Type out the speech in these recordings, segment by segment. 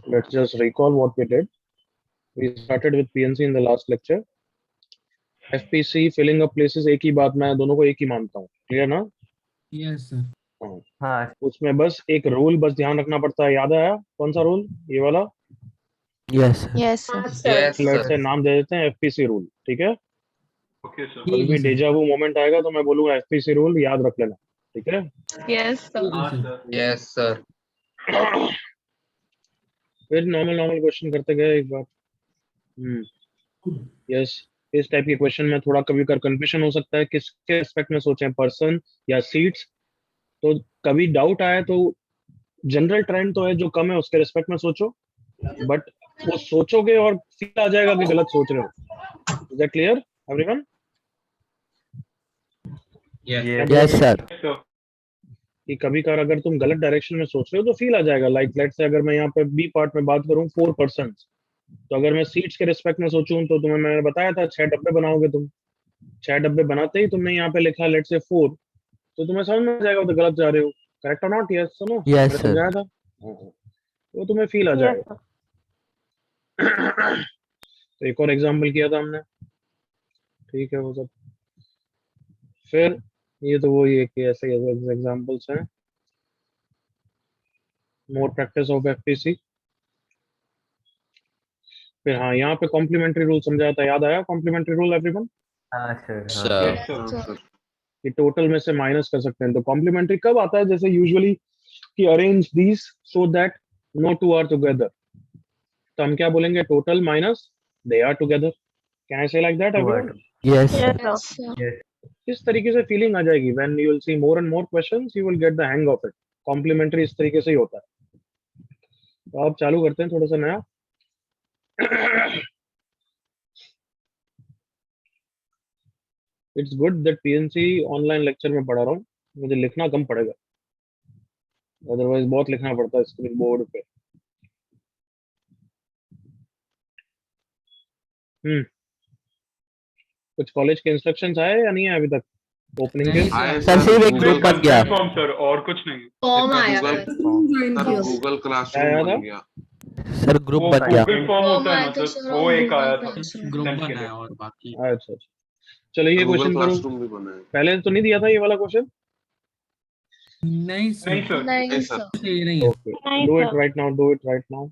Let's just recall what we did. We started with PNC in the last lecture. FPC filling up places एक ही बात, मैं दोनों को एक ही मानता हूँ, क्लियर ना? Yes sir. हाँ, हाँ उसमें बस एक रूल बस ध्यान रखना पड़ता है, याद आया कौन सा रूल? ये वाला। Yes sir Yes, sir. Yes, let's sir. से नाम दे देते हैं एफपीसी रूल, ठीक है? Okay sir. कभी ठीक भी है सर। डेजा वू मोमेंट आएगा तो मैं बोलूंगा एफपीसी रूल, याद रख लेना, ठीक है? Yes, sir. ठीक है हाँ सर। सर। Yes, sir. फिर नॉर्मल क्वेश्चन करते गए एक बार। यस, इस टाइप के क्वेश्चन में थोड़ा कभी कर कंफ्यूजन हो सकता है किसके रिस्पेक्ट में सोचें, पर्सन या सीट्स। तो कभी डाउट आए तो जनरल ट्रेंड तो है जो कम है उसके रिस्पेक्ट में सोचो, बट वो सोचोगे और फील आ जाएगा कि गलत सोच रहे हो। Is that clear everyone? Yeah. Yes sir sir कि कभी कभार अगर तुम गलत डायरेक्शन में सोच रहे हो तो फील आ जाएगा। लाइक लेट से अगर मैं यहाँ पे बी पार्ट में बात करूँ 4%, तो अगर मैं सीट्स के रिस्पेक्ट में सोचूं तो तुम्हें मैंने बताया था 6 डब्बे बनाओगे तुम। 6 डब्बे बनाते ही तुमने यहाँ पे लिखा लेट से 4, तो तुम्हें समझ में आ जाएगा तो गलत जा रहे हो। करेक्ट और नॉट? यस सुनो, यस मैंने सर समझाया था। वो तुम्हें फील आ Yes, जाएगा। sir. तो एक और एग्जाम्पल किया था हमने, ठीक है वो सब। फिर ये तो वही है कि ऐसे एग्जाम्पल्स हैं। More practice of FPC. फिर हाँ, यहाँ पे कॉम्प्लीमेंट्री रूल समझाया था, याद आया कॉम्प्लीमेंट्री रूल एवरीवन? हाँ सर हाँ Sir. Yes Yes, sir. sir. कि टोटल में से माइनस कर सकते हैं। तो कॉम्प्लीमेंट्री कब आता है? जैसे यूजुअली कि arrange these so that no two are together, तो हम क्या बोलेंगे? Total minus they are together. Can I say like that everyone? Yes Yes, sir sir. इस तरीके से फीलिंग आ जाएगी। When you will see more and more questions you will get the hang of it. Complementary इस तरीके से ही होता है। तो अब चालू करते हैं थोड़ा सा नया। It's good that PNC online lecture में पढ़ा रहा हूँ, मुझे लिखना कम पड़ेगा, अदरवाइज बहुत लिखना पड़ता है स्क्रीन बोर्ड पे। हम्म कुछ कॉलेज के इंस्ट्रक्शंस आए या नहीं आए अभी तक ओपनिंग के? नहीं आए सर सिर्फ एक नहीं, ग्रुप बन गया कंफर्म सर, और कुछ नहीं। फॉर्म आया गूगल सर। सर गूगल आया क्लासरूम था? बन गया। सर ग्रुप वो बन गया गूगल फॉर्म होता है आया ना था सर, सर, वो और एक आया Google था क्लासरूम। ग्रुप टेंथ के बना है लिए। और बाकी अच्छा अच्छा, चलो ये गूगल क्वेश्चन करो। क्लासरूम भी बना है। पहले तो नहीं दिया था ये वाला क्वेश्चन? नहीं सर नहीं सर। नहीं, नहीं sir. सर ये नहीं है। Okay, do it right now, do it right now.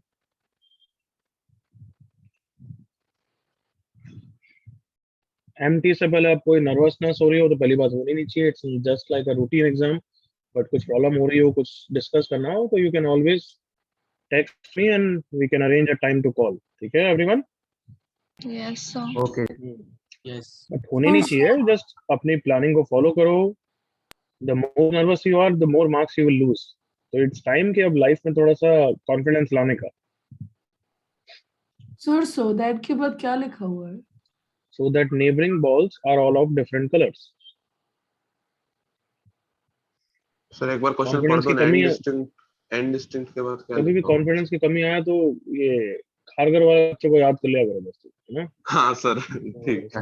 MT से पहले आप कोई नर्वसनेस हो रही हो तो पहली बात होनी नहीं चाहिए। It's just like a routine exam. But कुछ प्रॉब्लम हो रही हो, कुछ डिस्कस करना हो तो you can always text me and we can arrange a time to call, ठीक है everyone? Yes, sir. Okay yes but होनी नहीं चाहिए, जस्ट अपनी प्लानिंग को फॉलो करो। The more nervous you are the more marks you will lose. तो it's time कि अब लाइफ में थोड़ा सा कॉन्फिडेंस लाने का, सर सो दैट के बाद क्या लिखा हुआ है? so that neighboring balls are all of different colors. Sir एक बार क्वेश्चन पढ़ कॉन्फिडेंस दो की ना। कमी एंड है, डिस्टिंक्ट, एंड डिस्टिंक्ट के बाद क्या कभी भी लिखा हुआ है? कॉन्फिडेंस की कमी आया तो ये खारगर वाले बच्चे को याद कर लिया करो बस, है ना? हाँ सर ठीक।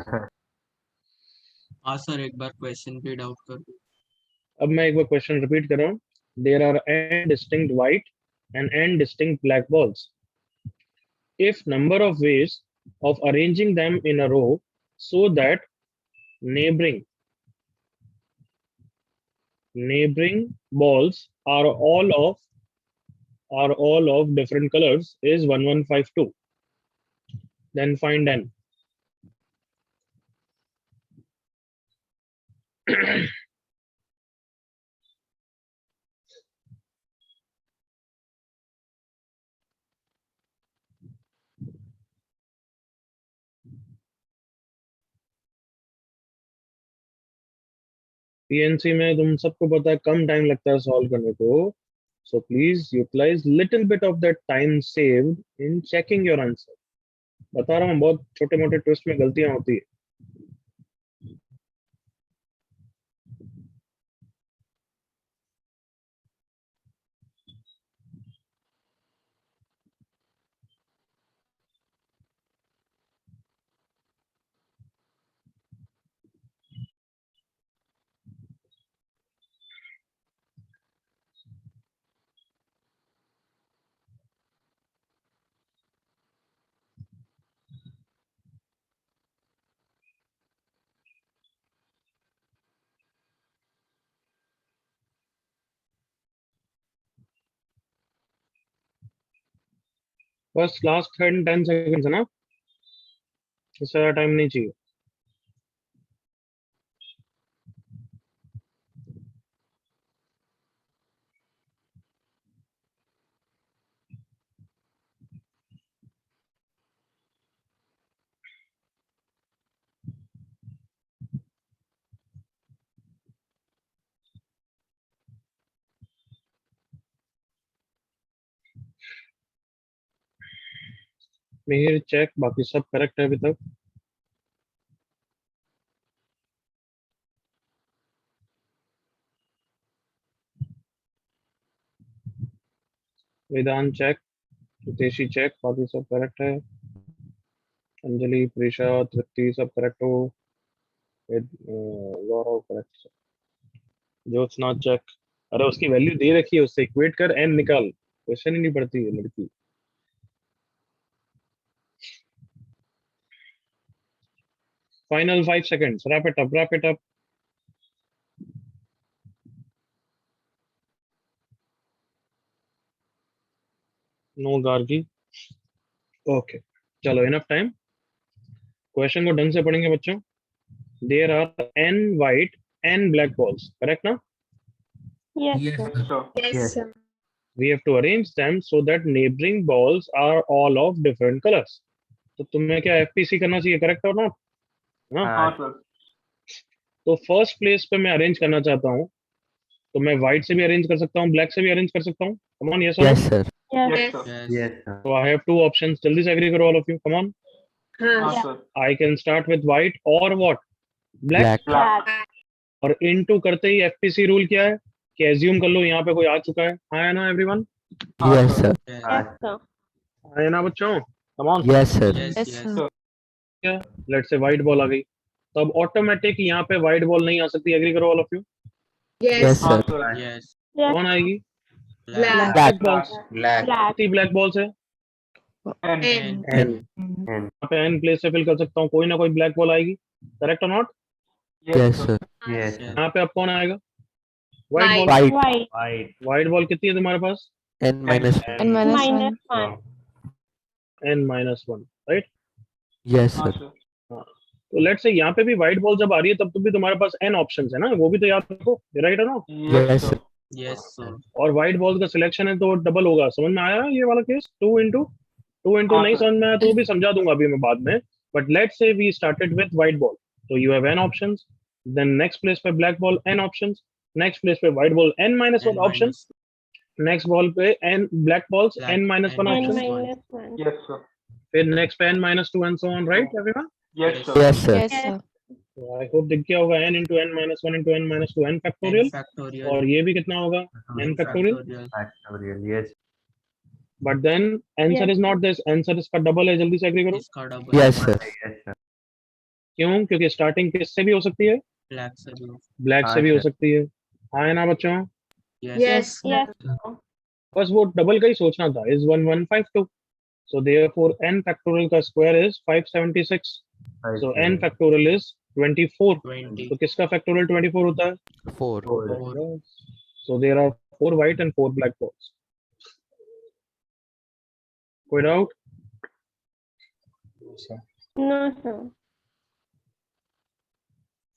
हाँ सर एक बार क्वेश्चन पे डाउट कर दो। अब मैं एक बार क्वेश्चन रिपीट कर रहा हूँ। There are n distinct white and n distinct black balls. If number of ways of arranging them in a row so that neighboring neighboring balls are all of different colors is 1152, then find n. PNC में तुम सबको पता है कम time लगता है solve करने को, so please utilize little bit of that time saved in checking your answer. बता रहा हूँ बहुत छोटे मोटे ट्विस्ट में गलतियां होती है। बस लास्ट 10 सेकंड्स है ना, इससे ज्यादा टाइम नहीं चाहिए। मिहिर चेक, बाकी सब करेक्ट है अभी तक। वेदांत चेक, हितेशी चेक, बाकी सब करेक्ट है। अंजलि, प्रीशा, तृप्ति सब करेक्ट हो। गौरव करेक्ट। ज्योत्सना चेक। अरे उसकी वैल्यू दे रखी है, उससे इक्वेट कर एन निकाल, क्वेश्चन ही नहीं पढ़ती है लड़की। Final 5 seconds, wrap it up, wrap it up. No Gargi. Okay, चलो इनफ टाइम। क्वेश्चन को ढंग से पढ़ेंगे बच्चों। There are N white N black balls, correct ना? Yes, Yes, sir. sir. Yes. We have to arrange them so that neighboring balls are all of different colors. तो तुम्हें क्या एफपीसी करना चाहिए, करेक्ट और नॉट? हाँ। हाँ सर। तो फर्स्ट प्लेस पे मैं अरेंज करना चाहता हूँ, तो मैं व्हाइट से भी अरेंज कर सकता हूँ, ब्लैक से भी अरेंज कर सकता हूँ। कम ऑन, यस और Yes, sir. Yes, sir. Yes. Yes, sir. तो आई हैव टू ऑप्शंस, जल्दी से एग्री करो all of you, come on. हाँ sir. I can start with white और व्हाट, ब्लैक। Black. ब्लैक। और इनटू करते ही एफपीसी रूल क्या है कि एज्यूम कर लो यहाँ पे कोई आ चुका है। हाँ है ना एवरीवन? हाँ Yes, सर। sir. Yes. है ना बच्चों? Come on. Yes, sir. Yes. Yes, Yes. sir. Let's say white ball आ गई, तो अब ऑटोमेटिक यहाँ पे व्हाइट बॉल नहीं आ सकती, एग्री करो ऑल ऑफ यू। Yes, हाँ sir. सर। Yes. कौन आएगी? Black. Black. बॉल्स। कितनी ब्लैक बॉल्स है? एन। N. N. यहाँ पे एन प्लेस से फिल कर सकता हूँ, कोई ना कोई ब्लैक बॉल आएगी, करेक्ट और नॉट? Yes, sir. Yes. यहाँ पे अब कौन आएगा? White ball. White. White ball कितनी है तुम्हारे पास? N minus. N minus one. n-1, right? Yes, हाँ sir. सर। हाँ, तो लेट्स से यहाँ पे भी व्हाइट बॉल जब आ रही है तब तो भी तुम्हारे पास n ऑप्शंस है ना, वो भी तो याद रखो, राइट है ना? Yes Yes, sir. sir. Yes, sir. और व्हाइट बॉल का सिलेक्शन है तो डबल होगा, समझ में आया ये वाला केस? 2 इंटू हाँ नहीं सर। समझ में आया तो वो भी समझा दूंगा अभी मैं बाद में। But let's say we started with white ball, तो you have n options, then next place पे black ball n options, next place पे white ball n minus N 1 option, minus next ball पे n black balls black. n minus 1 N option, minus one. Yes sir. फिर next पे n minus 2 and so on, right everyone? Yes sir. Yes, sir. Yes, sir. I hope दिख गया होगा, n into n minus 1 into n minus 2 n N factorial, factorial. और ये भी कितना होगा? n N factorial. factorial. Factorial. Yes. But then answer is not this, answer इसका double है, जल्दी से एग्री करो। इसका double. Yes, sir. Yes, sir. क्यों? क्योंकि स्टार्टिंग किससे भी हो सकती है? Black से भी. ब्लैक से भी हो sir. सकती है। हाँ है ना बच्चों? Yes. बस वो डबल का ही सोचना था, is 1152, so therefore n factorial का square is 576, so n factorial is 24। 20. तो किसका फैक्टोरियल 24 होता है? 4. 4. So there are 4 white and 4 black balls. कोई doubt? No, sir.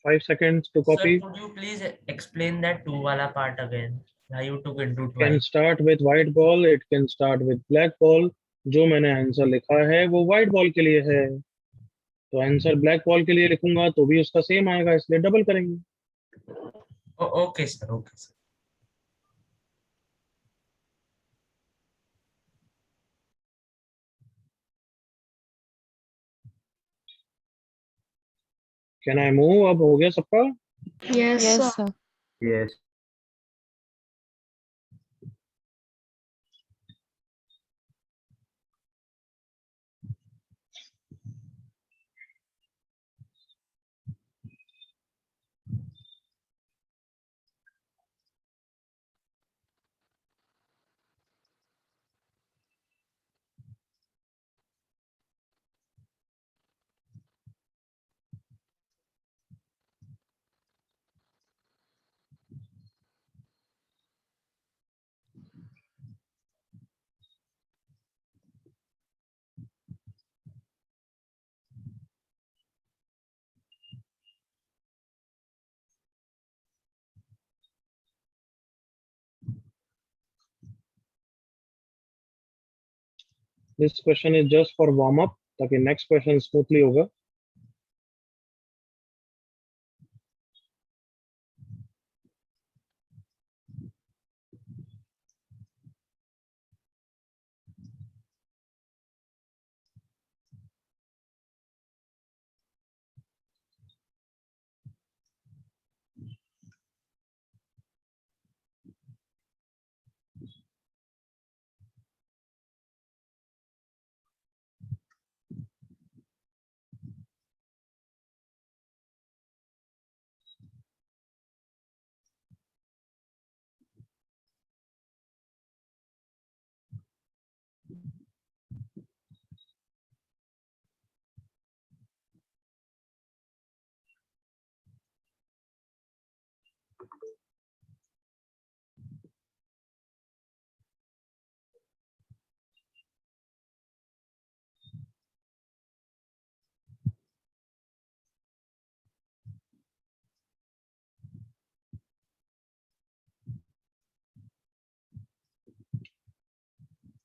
5 seconds to Sir, copy. could you please explain that two wala part again? How you took into Can 12? start with white ball, it can start with black ball. जो मैंने answer लिखा है वो white ball के लिए है, तो answer black ball के लिए लिखूंगा तो भी उसका सेम आएगा, इसलिए डबल करेंगे। Oh, okay, sir. Okay, sir. Can I move? अब हो गया सबका? Yes, sir. Yes. This question is just for warm up, ताकि नेक्स्ट क्वेश्चन स्मूथली होगा.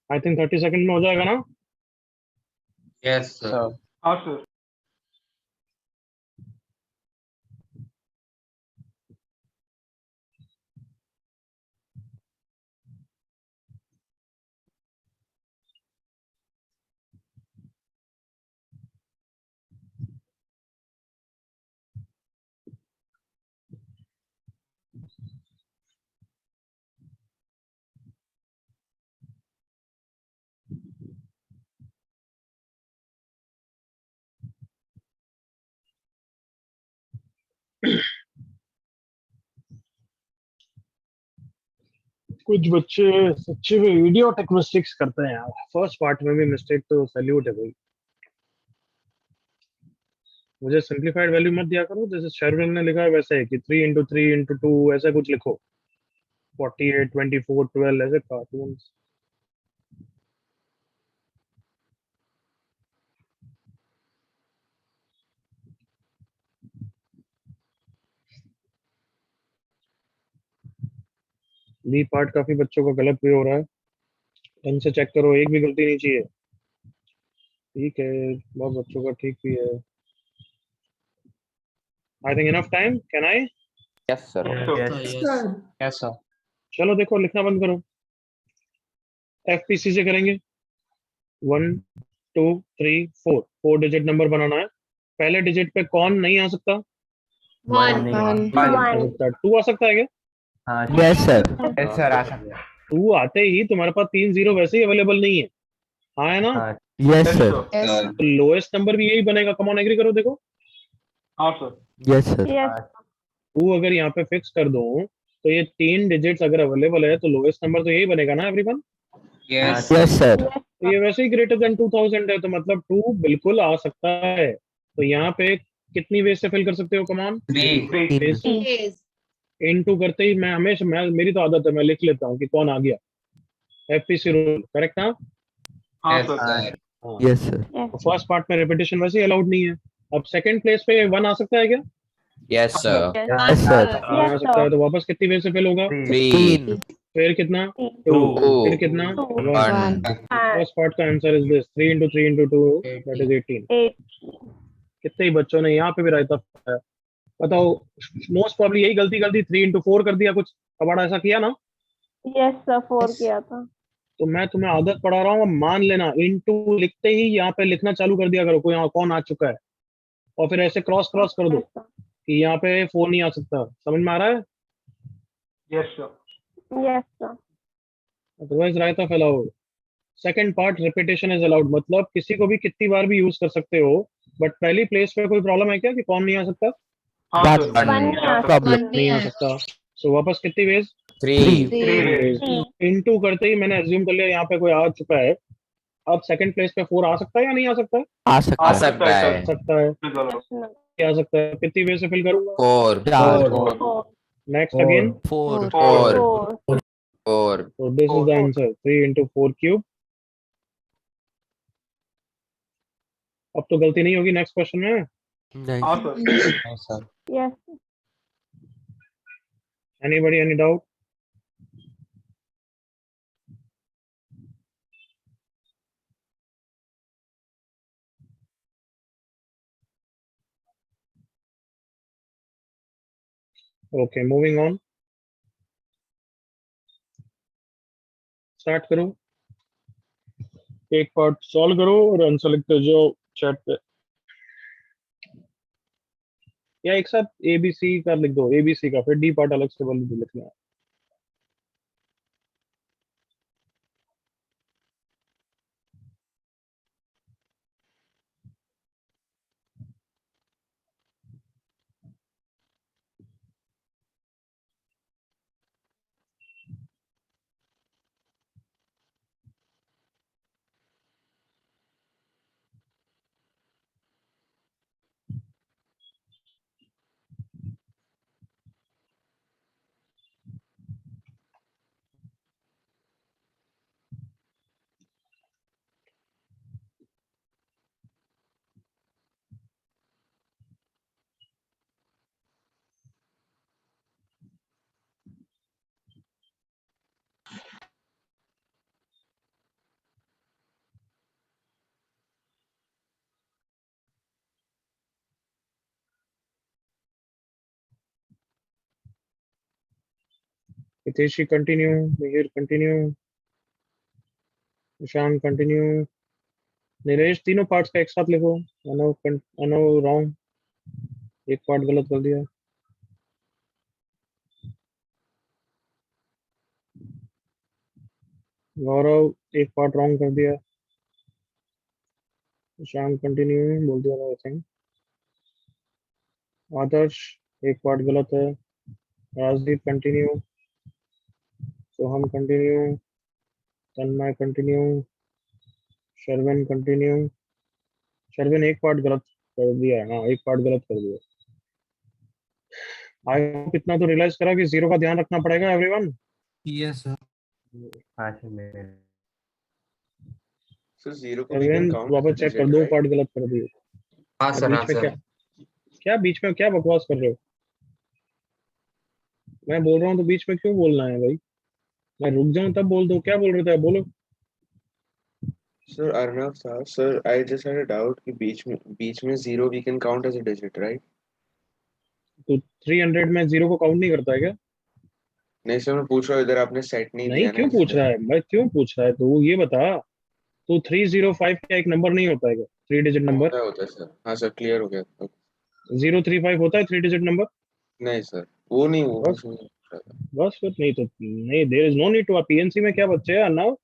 आई थिंक 30 सेकंड में हो जाएगा ना. Yes, sir. हाँ सर. कुछ बच्चे सच्चे में इडियोटिक मिस्टेक्स करते हैं यार. फर्स्ट पार्ट में भी मिस्टेक तो सैल्यूट है भाई. मुझे सिंपलीफाइड वैल्यू मत दिया करो, जैसे शेरविन ने लिखा है वैसे है कि 3 इंटू 3 इंटू 2 ऐसा कुछ लिखो. 48 24 12 ऐसे कार्टून. बी पार्ट काफी बच्चों का गलत भी हो रहा है. ढंग से चेक करो, एक भी गलती नहीं चाहिए. ठीक है, बहुत बच्चों का ठीक भी है. I think enough time. Can I? Yes, sir. Yes. Yes. Sir Yes, sir. चलो देखो, लिखना बंद करो. एफपीसी से करेंगे. 1 2 3 4 4 डिजिट नंबर बनाना है. पहले डिजिट पे कौन नहीं आ सकता? One. आ सकता है. 2 आ सकता है क्या? हाँ. Yes, sir. Yes, sir. आ सकते हैं. 2 आते ही तुम्हारे पास 3 जीरो वैसे ही अवेलेबल नहीं है. हाँ है ना? हाँ. Yes, Yes, sir. sir. तो लोएस्ट नंबर भी यही बनेगा. कम ऑन एग्री करो. देखो, हाँ सर. Yes, sir. टू अगर यहाँ पे फिक्स कर दो तो ये 3 डिजिट्स अगर अवेलेबल है तो लोएस्ट नंबर तो यही बनेगा ना एवरीवन. Yes. Yes, sir. तो ये वैसे ही ग्रेटर देन 2000 है, तो मतलब 2 बिल्कुल आ सकता है. तो यहाँ पे कितनी वेज से फिल कर सकते हो? कमान Three. 3. इनटू करते ही मैं हमेशा, मेरी तो आदत है, मैं लिख लेता हूँ कि कौन आ गया. एफपीसी रूल करेक्ट ना? हाँ Yes, sir. sir. Yes, sir. First part में रिपीटेशन वैसे ही अलाउड नहीं है. अब सेकंड प्लेस पे 1 आ सकता है क्या? Yes, sir. Yes, sir. आ सकता है. तो वापस कितनी वेज से फिल होगा? 3. फिर कितना? 2. फिर कितना? 1. One. फर्स्ट पार्ट का answer is this. 3 into 3 into 2 that is 18. कितने ही बच्चों ने यहाँ पे भी रायता है. बताओ, मोस्ट प्रॉब्ली यही गलती 3 इंटू 4 कर दिया. कुछ कबाड़ा ऐसा किया ना? Yes, sir. 4 किया था. तो मैं तुम्हें आदत पढ़ा रहा हूँ. मान लेना, इंटू लिखते ही यहाँ पे लिखना चालू कर दिया करो कोई यहाँ कौन आ चुका है, और फिर ऐसे क्रॉस कर दो Yes, sir. कि यहाँ पे 4 नहीं आ सकता. समझ में आ रहा है? Yes, sir. Yes, sir. Otherwise रायता फैलाओ. Second part repetition is allowed, मतलब किसी को भी कितनी बार भी यूज कर सकते हो. बट पहली प्लेस पे कोई प्रॉब्लम है क्या कि कौन नहीं आ सकता? हाँ That's सर. One नहीं आ problem. नहीं आ सकता. सो वापस कितनी वेज? 3. 3. इनटू करते ही मैंने अज्यूम कर लिया यहाँ पे कोई आ चुका है. अब सेकंड प्लेस पे 4 आ सकता है या नहीं आ सकता है? आ सकता आ है. सकता है आ सकता है. सर. क्या आ सकता है? कितनी वेज से फिल करूंगा? 4. 4. 4. Next again. 4. 4. 4. So this is the answer. 3 into 4 cube. अब तो गलती नहीं होगी नेक्स्ट क्वेश्चन में. Nice. हाँ sir. Yes. Anybody, any doubt? Okay, moving on, start करो। एक पार्ट सॉल्व करो और आंसर लिखते जाओ चैट पे, या एक साथ ए बी सी का लिख दो, ए बी सी का, फिर डी पार्ट अलग से बोल लिखना है। Hiteshi continue, Mihir continue, Ishaan continue, Neeraj तीनों पार्ट्स का एक साथ लिखो। अनव रॉन्ग, एक पार्ट गलत कर दिया। गौरव एक पार्ट रॉन्ग कर दिया। ईशान कंटिन्यू बोल दिया आई थिंक। आदर्श एक पार्ट गलत है। राजदीप कंटिन्यू, सोहम कंटिन्यू, तन्मय कंटिन्यू, शर्वन कंटिन्यू। शर्वन एक पार्ट गलत कर दिया, हाँ एक पार्ट गलत कर दिया। आई होप इतना तो रियलाइज करा कि जीरो का ध्यान रखना पड़ेगा एवरीवन। Yes sir. हाँ सर मेरे सर जीरो को we can शर्वन count वापस as a चेक कर, digit, दो right? पार्ट गलत कर दिए। हाँ और सर, हाँ बीच में सर। क्या बीच में क्या बकवास कर रहे हो? मैं बोल रहा हूँ तो बीच में क्यों बोलना है भाई? मैं रुक जाऊं तब बोल दो, क्या बोल रहे थे बोलो। Sir, Arnav sir, sir, I just had a doubt कि बीच में zero we can count as a digit, right? तो 300 में जीरो को काउंट नहीं करता है क्या? नहीं सर, मैं पूछ रहा हूँ, इधर आपने सेट नहीं नहीं, दिया ना क्यों पूछ इसलिए। रहा है भाई, क्यों पूछ रहा है? तो ये बता, तो 305 का एक नंबर नहीं होता है क्या, 3 डिजिट नंबर? होता है सर। हाँ सर, क्लियर हो गया। 035 होता है 3 डिजिट नंबर? नहीं सर, वो नहीं, वो बस उसमें नहीं पूछ रहा था। बस फिर नहीं तो नहीं, there is no need to. PNC में क्या बच्चे हैं now,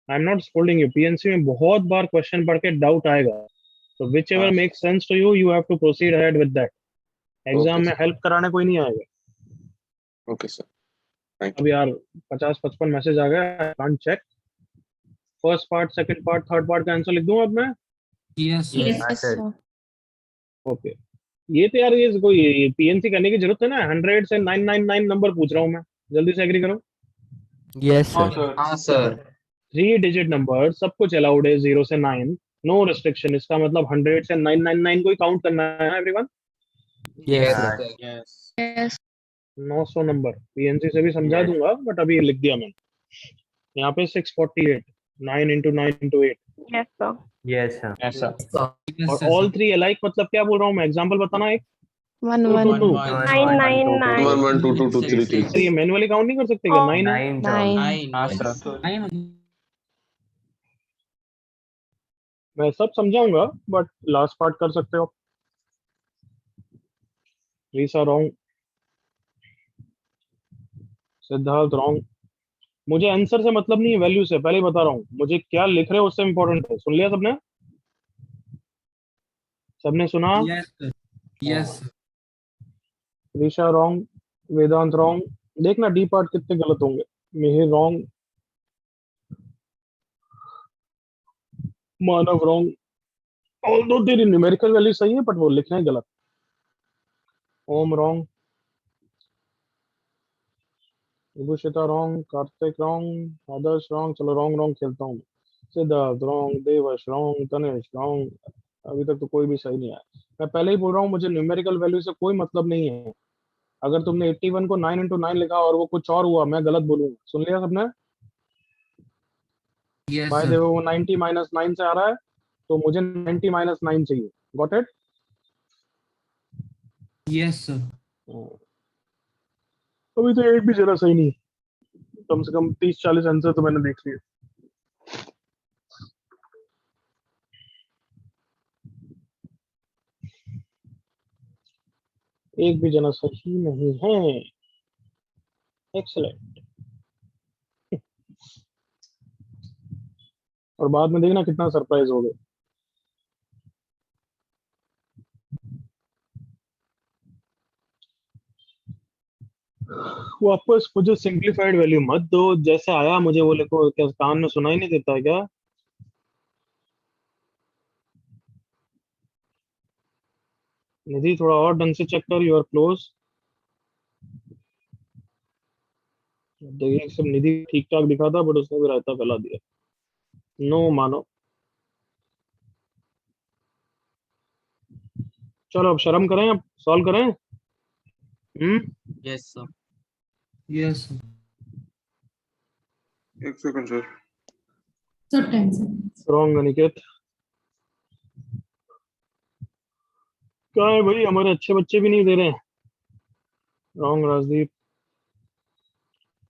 I am not scolding you. PNC में बहुत बार क्वेश्चन पढ़ के डाउट आएगा, तो विच एवर हाँ make sense to you, you have to proceed ahead with that. Exam okay में सर, हेल्प कराने कोई नहीं आएगा। ओके सर, थैंक अब यार 50-55 मैसेज आ गया, can't check. First part, second part, third part का आंसर लिख दूं अब मैं? Yes sir. Yes. हाँ सर ओके। ये तो यार ये कोई पीएनसी करने की जरूरत है ना? 100 से 999 नंबर पूछ रहा हूँ मैं, जल्दी से एग्री करो। Yes, हाँ sir. सर। हाँ सर। 3 डिजिट नंबर सब कुछ अलाउड है, 0 से 9, नो रिस्ट्रिक्शन। इसका मतलब 100 से 999 को ही काउंट करना है everyone. Yes, Yes, sir. sir. Yes. 900 number PNC से भी समझा Yes. दूंगा, बट अभी लिख दिया मैंने। यहाँ पे 648, 9 into 9 into 8। Yes, sir. Yes sir yes sir. Sir. और ऑल थ्री अलाइक मतलब क्या बोल रहा हूँ मैं? एग्जांपल बताना एक। 1 2 1 2 2। 999 1 1 2 2 2 3 3 तो ये मैनुअली काउंट नहीं कर सकते क्या? Oh. 9 है। 9 9 Nine. हाँ Yes. सर। मैं सब समझाऊंगा, बट लास्ट पार्ट कर सकते हो। रीसा रॉन्ग, सिद्धार्थ रॉन्ग। मुझे आंसर से मतलब नहीं है, वैल्यू से। पहले ही बता रहा हूँ, मुझे क्या लिख रहे हो उससे इंपॉर्टेंट है। सुन लिया सबने? सबने सुना? Yes sir. Yes sir. Risha wrong, Vedant wrong. देखना डी पार्ट कितने गलत होंगे। Mihir wrong, Manav wrong. Although तेरी न्यूमेरिकल वैल्यू सही है, बट वो लिखना है गलत। Om wrong, Vibhushita wrong, Kartik wrong, Adarsh wrong. चलो रॉन्ग रॉन्ग खेलता हूँ। Siddharth wrong, Devash wrong, Tanesh wrong. अभी तक तो कोई भी सही नहीं आया। मैं पहले ही बोल रहा हूँ, मुझे न्यूमेरिकल वैल्यू से कोई मतलब नहीं है। अगर तुमने 81 को 9 into 9 लिखा और वो कुछ और हुआ, मैं गलत बोलूंगा। सुन लिया सबने? Yes by the sir. Way वो 90 - 9 से आ रहा है, तो मुझे 90 - 9 चाहिए। Got it? Yes sir. अभी तो एक भी जरा सही नहीं, कम से कम 30-40 आंसर तो मैंने देख लिए। एक भी जना सही नहीं है। एक्सेलेंट। और बाद में देखना कितना सरप्राइज हो गए। वापस मुझे सिंपलीफाइड वैल्यू मत दो, जैसे आया मुझे वो लिखो। क्या कान में सुनाई नहीं देता है क्या? निधि थोड़ा और ढंग से चेक कर, यू आर क्लोज। देखिए सब निधि ठीक ठाक दिखा था, बट उसने भी रायता फैला दिया। नो मानो। चलो अब शर्म करें, अब सॉल्व करें। Yes, sir. Yes, sir. एक second sir. Sir 10 seconds. Wrong Aniket. क्या है भाई, हमारे अच्छे बच्चे भी नहीं दे रहे हैं। Wrong Rajdeep,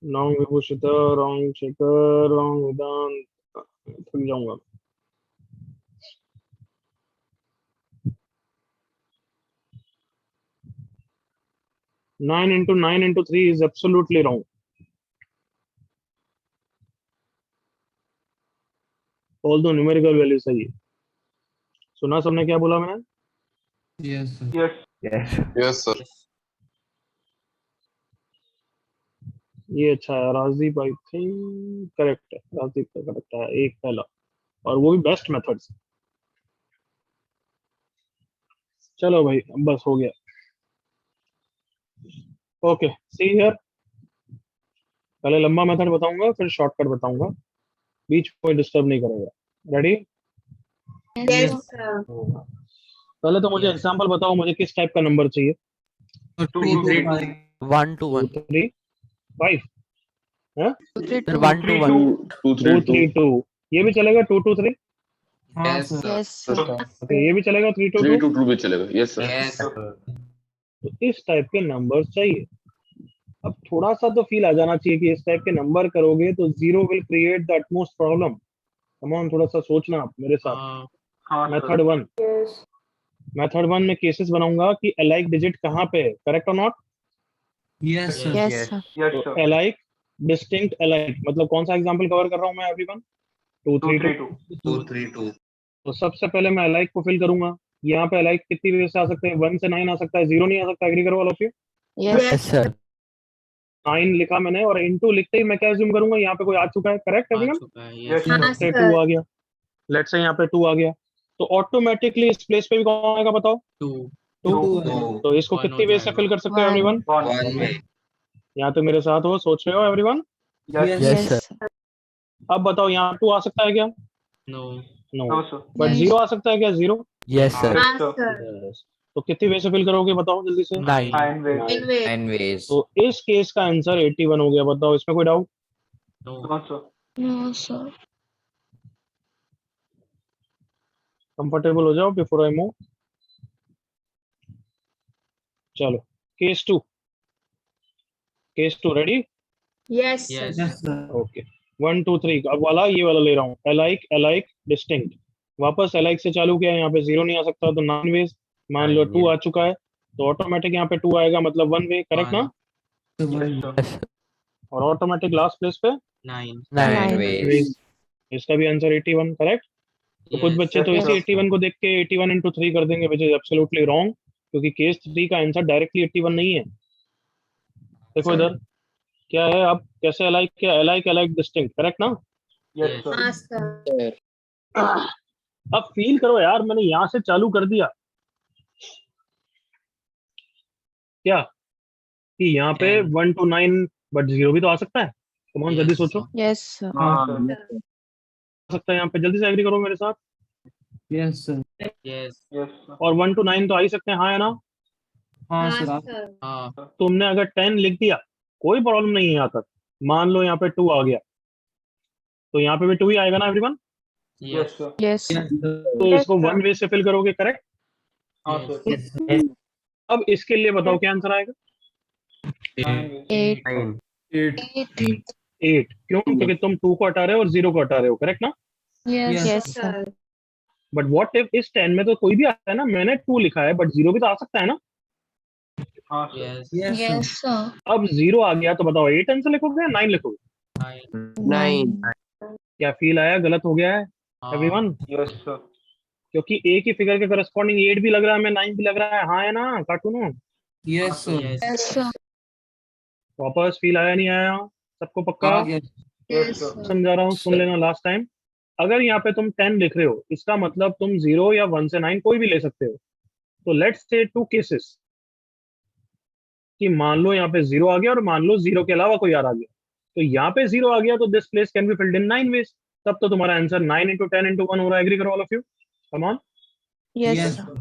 wrong Vibhushita, wrong Shekhar, wrong Vedant. थक जाऊंगा। Nine into 3 is absolutely wrong. Although numerical value सही है। सुना सबने क्या बोला मैंने? Yes, sir. Yes. Yes sir. ये अच्छा है, राजदीप आई थिंक करेक्ट है। राजदीप का करेक्ट है, एक पहला, और वो भी बेस्ट मेथड से। चलो भाई बस हो गया। ओके सी हियर, पहले लंबा मेथड बताऊंगा फिर शॉर्टकट बताऊंगा, बीच कोई डिस्टर्ब नहीं करेगा। रेडी? Yes. पहले तो मुझे एग्जांपल बताओ, मुझे किस टाइप का नंबर चाहिए? 2 to 5. 1 to 1. 2 3 5, Sir, 1 to 1. 2 3 2, ये भी चलेगा 2 2 3? हाँ, sir. Yes, sir. ओके ये भी चलेगा 3 2 2? 2 भी चलेगा। Yes sir. Yes. तो इस टाइप के नंबर चाहिए। अब थोड़ा सा तो फील आ जाना चाहिए कि इस टाइप के नंबर करोगे तो zero will create the utmost problem. Come on, थोड़ा सा सोचना आप मेरे साथ। मेथड 1, मेथड 1 में केसेस बनाऊंगा कि अलाइक डिजिट कहाँ पे है, करेक्ट और not? Yes, sir. Yes, Yes. sir. तो अलाइक, डिस्टिंक्ट अलाइक, मतलब कौन सा एग्जांपल कवर कर रहा हूं मैं एवरीवन? 2 3 2। 2 3 2. तो सबसे पहले मैं अलाइक को फिल करूंगा। यहाँ पे अलाइक कितनी वे से आ सकते हैं? 1 से 9 आ सकता है, 0 नहीं आ सकता। एग्री करो all of you? Yes, Yes, sir. 9 लिखा मैंने, और इनटू लिखते ही मैं क्या अज्यूम करूंगा, यहाँ पे कोई आ चुका है, करेक्ट आ एवरीवन? चुका है। Yes. लेट्स से 2 आ गया, लेट्स से यहाँ पे 2 आ गया, तो ऑटोमेटिकली इस प्लेस पे भी कौन आएगा बताओ? 2. 2। 2. तो इसको One कितनी हो वे से जाएगा। फिल कर सकते हो One. एवरीवन? 1 में. यहाँ पे मेरे साथ हो, सोच रहे हो everyone? Yes, Yes, sir. sir. अब बताओ यहाँ 2 आ सकता है क्या? No. नो। बट 0 आ सकता है क्या? 0? Yes, sir. यस। तो कितनी वे से फिल करोगे बताओ जल्दी से? 9. 9 ways. तो इस केस का आंसर 81 हो गया। बताओ इसमें कोई doubt? No. No, sir. Comfortable हो जाओ बिफोर आई मूव। चलो case 2, case 2 ready? Yes. yes, sir. Okay 1 2 3, अब वाला ये वाला ले रहा हूँ, अलाइक अलाइक डिस्टिंक्ट। वापस अलाइक से चालू किया, यहाँ पे 0 नहीं आ सकता, तो 9 वेज। मान लो 2 आ चुका है, तो ऑटोमेटिक यहाँ पे 2 आएगा, मतलब 1 वे, करेक्ट ना? So, one. Yes, sir. और ऑटोमेटिक लास्ट प्लेस पे 9. 9. 9 वेज। ways. इसका भी आंसर 81, करेक्ट? तो कुछ Yes. बच्चे तो इसी 81 को देख के 81 इंटू 3 कर देंगे, विच इज एब्सोल्युटली रॉन्ग, क्योंकि केस 3 का आंसर डायरेक्टली 81 नहीं है। देखो इधर क्या है, अब कैसे अलाइक किया, अलाइक अलाइक डिस्टिंक्ट, करेक्ट ना? Yes. अब फील करो यार, मैंने यहाँ से चालू कर दिया क्या, कि यहाँ पे 1 to 9, बट 0 भी तो आ सकता है। कम ऑन जल्दी Yes, सोचो, sir. Yes, sir. आ सकता है यहाँ पे, जल्दी से एग्री करो मेरे साथ। Yes, sir. Yes. और 1 to 9 तो आ ही सकते हैं, हाँ है ना? हाँ, sir. हाँ. तुमने अगर 10 लिख दिया कोई प्रॉब्लम नहीं है यहाँ तक। मान लो यहाँ पे 2 आ गया, तो यहाँ पे भी 2 ही आएगा ना everyone? Yes. Yes, sir. Yes, sir. तो इसको 1 वे से फिल करोगे, करेक्ट? Yes. अब इसके लिए बताओ क्या आंसर आएगा? 8 9 8 8 क्यों? क्योंकि तुम 2 को हटा रहे हो और 0 को हटा रहे हो, करेक्ट ना? Yes, Yes, sir. But what if इस 10 में तो कोई भी आता है ना, मैंने 2 लिखा है बट 0 भी तो आ सकता है ना। Yes. yes, sir. Yes, sir. अब 0 आ गया तो बताओ 8 आंसर लिखोगे या 9 लिखोगे? 9. क्या फील आया? गलत हो गया है हाँ, एवरीवन? क्योंकि ए की फिगर के करस्पॉन्डिंग 8 भी लग रहा है, हमें 9 भी लग रहा है, हाँ है ना कार्टूनो? Yes, sir. yes. Yes, sir. वापस फील आया नहीं आया सबको? पक्का Yes. Yes, sir. समझा रहा हूँ, सुन लेना लास्ट टाइम। अगर यहाँ पे तुम 10 लिख रहे हो, इसका मतलब तुम 0 या 1 से 9 कोई भी ले सकते हो। तो लेट्स से 2 केसेस कि मान लो यहाँ पे 0 आ गया और मान लो 0 के अलावा कोई आ गया। तो यहाँ पे 0 आ गया तो this place can be filled in 9 ways. तब तो तुम्हारा आंसर 9 into 10 into 1 हो रहा है। एग्री करो all of you? Come on. Yes, Yes, sir. sir.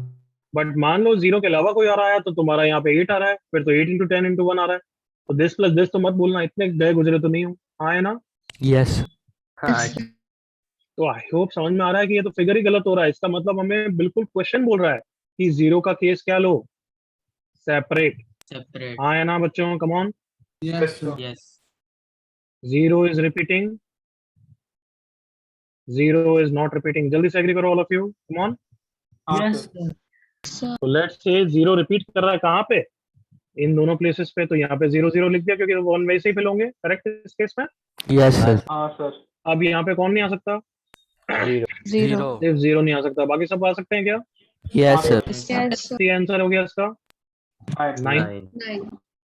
But मान लो 0 के अलावा कोई आ रहा है तो तुम्हारा यहाँ पे 8 आ रहा है, फिर तो 8 into 10 into 1 आ रहा है। तो दिस प्लस दिस तो मत बोलना, इतने गए गुजरे तो नहीं हो, हाँ है ना? Yes. हाँ तो आई होप समझ में आ रहा है कि ये तो फिगर ही गलत हो रहा है। इसका मतलब हमें बिल्कुल क्वेश्चन बोल रहा है कि 0 का केस क्या लो? सेपरेट। Separate. हाँ है ना बच्चों? Come on. Yes, sir. Yes. 0 is repeating, 0 is not repeating। जल्दी से एग्री करो all of you, come on. Yes, sir. Sir. तो लेट्स से 0 रिपीट कर रहा है कहाँ पे? इन दोनों प्लेसेस पे। तो यहाँ पे 0 0 लिख दिया क्योंकि वन वैसे ही फिल होंगे, करेक्ट इस केस में। Yes, sir. अब यहाँ पे कौन नहीं आ सकता? 0. सिर्फ 0 नहीं आ सकता, बाकी सब आ सकते हैं क्या? Yes, sir. Yes, sir. ये आंसर हो गया इसका 9, 9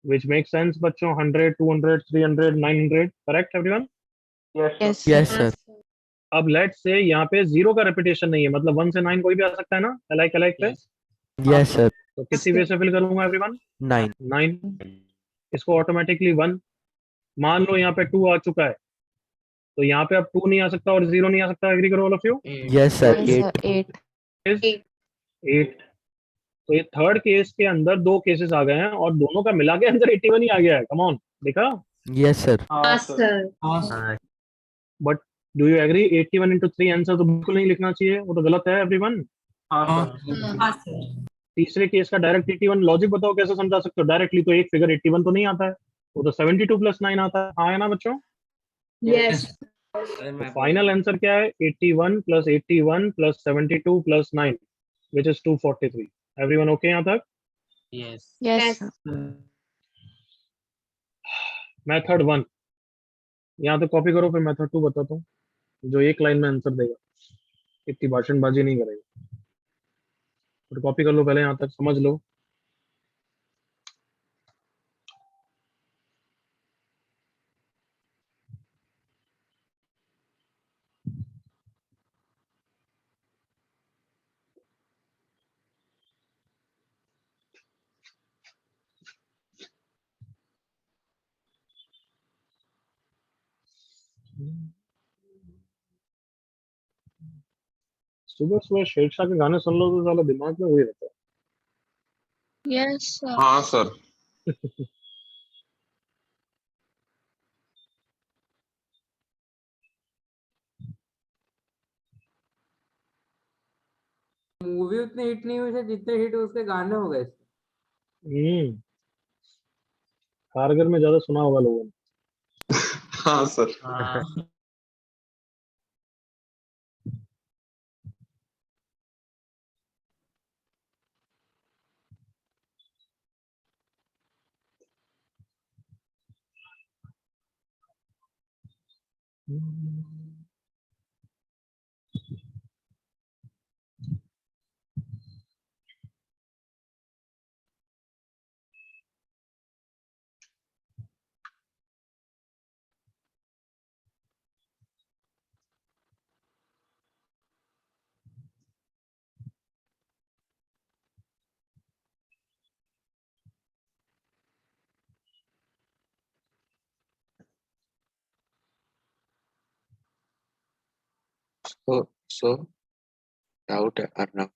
which makes sense बच्चों। 100 200 300 900, correct everyone? Yes, Yes, sir. अब लेट्स से यहाँ पे 0 का रेपिटेशन नहीं है, मतलब 1 से 9 कोई भी आ सकता है ना, अलाइक अलाइक पे। Yes. Yes, sir. तो किसी वे से फिल करूंगा एवरीवन? 9. 9, इसको ऑटोमेटिकली 1। मान लो यहाँ पे 2 आ चुका है, तो यहाँ पे अब 2 नहीं आ सकता और 0 नहीं आ सकता। एग्री करो all of you? 8. Yes, sir. Yes, sir. 8. 8. 8। तो ये थर्ड केस के अंदर 2 केसेस आ गए हैं और दोनों का मिला के आंसर 81 ही आ गया है। कम ऑन, देखा? Yes, sir. Yes, sir. Yes, sir. हाँ but do you agree 81 into 3 answer तो बिल्कुल नहीं लिखना चाहिए, वो तो गलत है एवरीवन। Yes, sir. तीसरे केस का डायरेक्ट 81 लॉजिक बताओ कैसे समझा सकते हो डायरेक्टली? तो एक फिगर 81 तो नहीं आता है, वो तो 72 + 9 आता है, हाँ है ना बच्चों? Yes. तो फाइनल आंसर क्या है? 81 + 81 + 72 + 9 which is 243। एवरीवन ओके यहाँ तक? Yes. Yes, sir. मेथड 1 यहाँ तो कॉपी करो, फिर मेथड 2 बताता हूँ, जो एक लाइन में आंसर देगा, इतनी भाषणबाजी नहीं करेगा। फिर कॉपी कर लो, पहले यहाँ तक समझ लो। सुबह सुबह शेरशाह के गाने सुन लो तो साला दिमाग में वही रहता है। Yes, sir. हाँ सर। मूवी उतनी हिट नहीं हुई थी जितने हिट उसके गाने हो गए। हम्म, कारगर में ज्यादा सुना होगा लोगों ने। हाँ सर। हाँ. So doubt है अर्नव।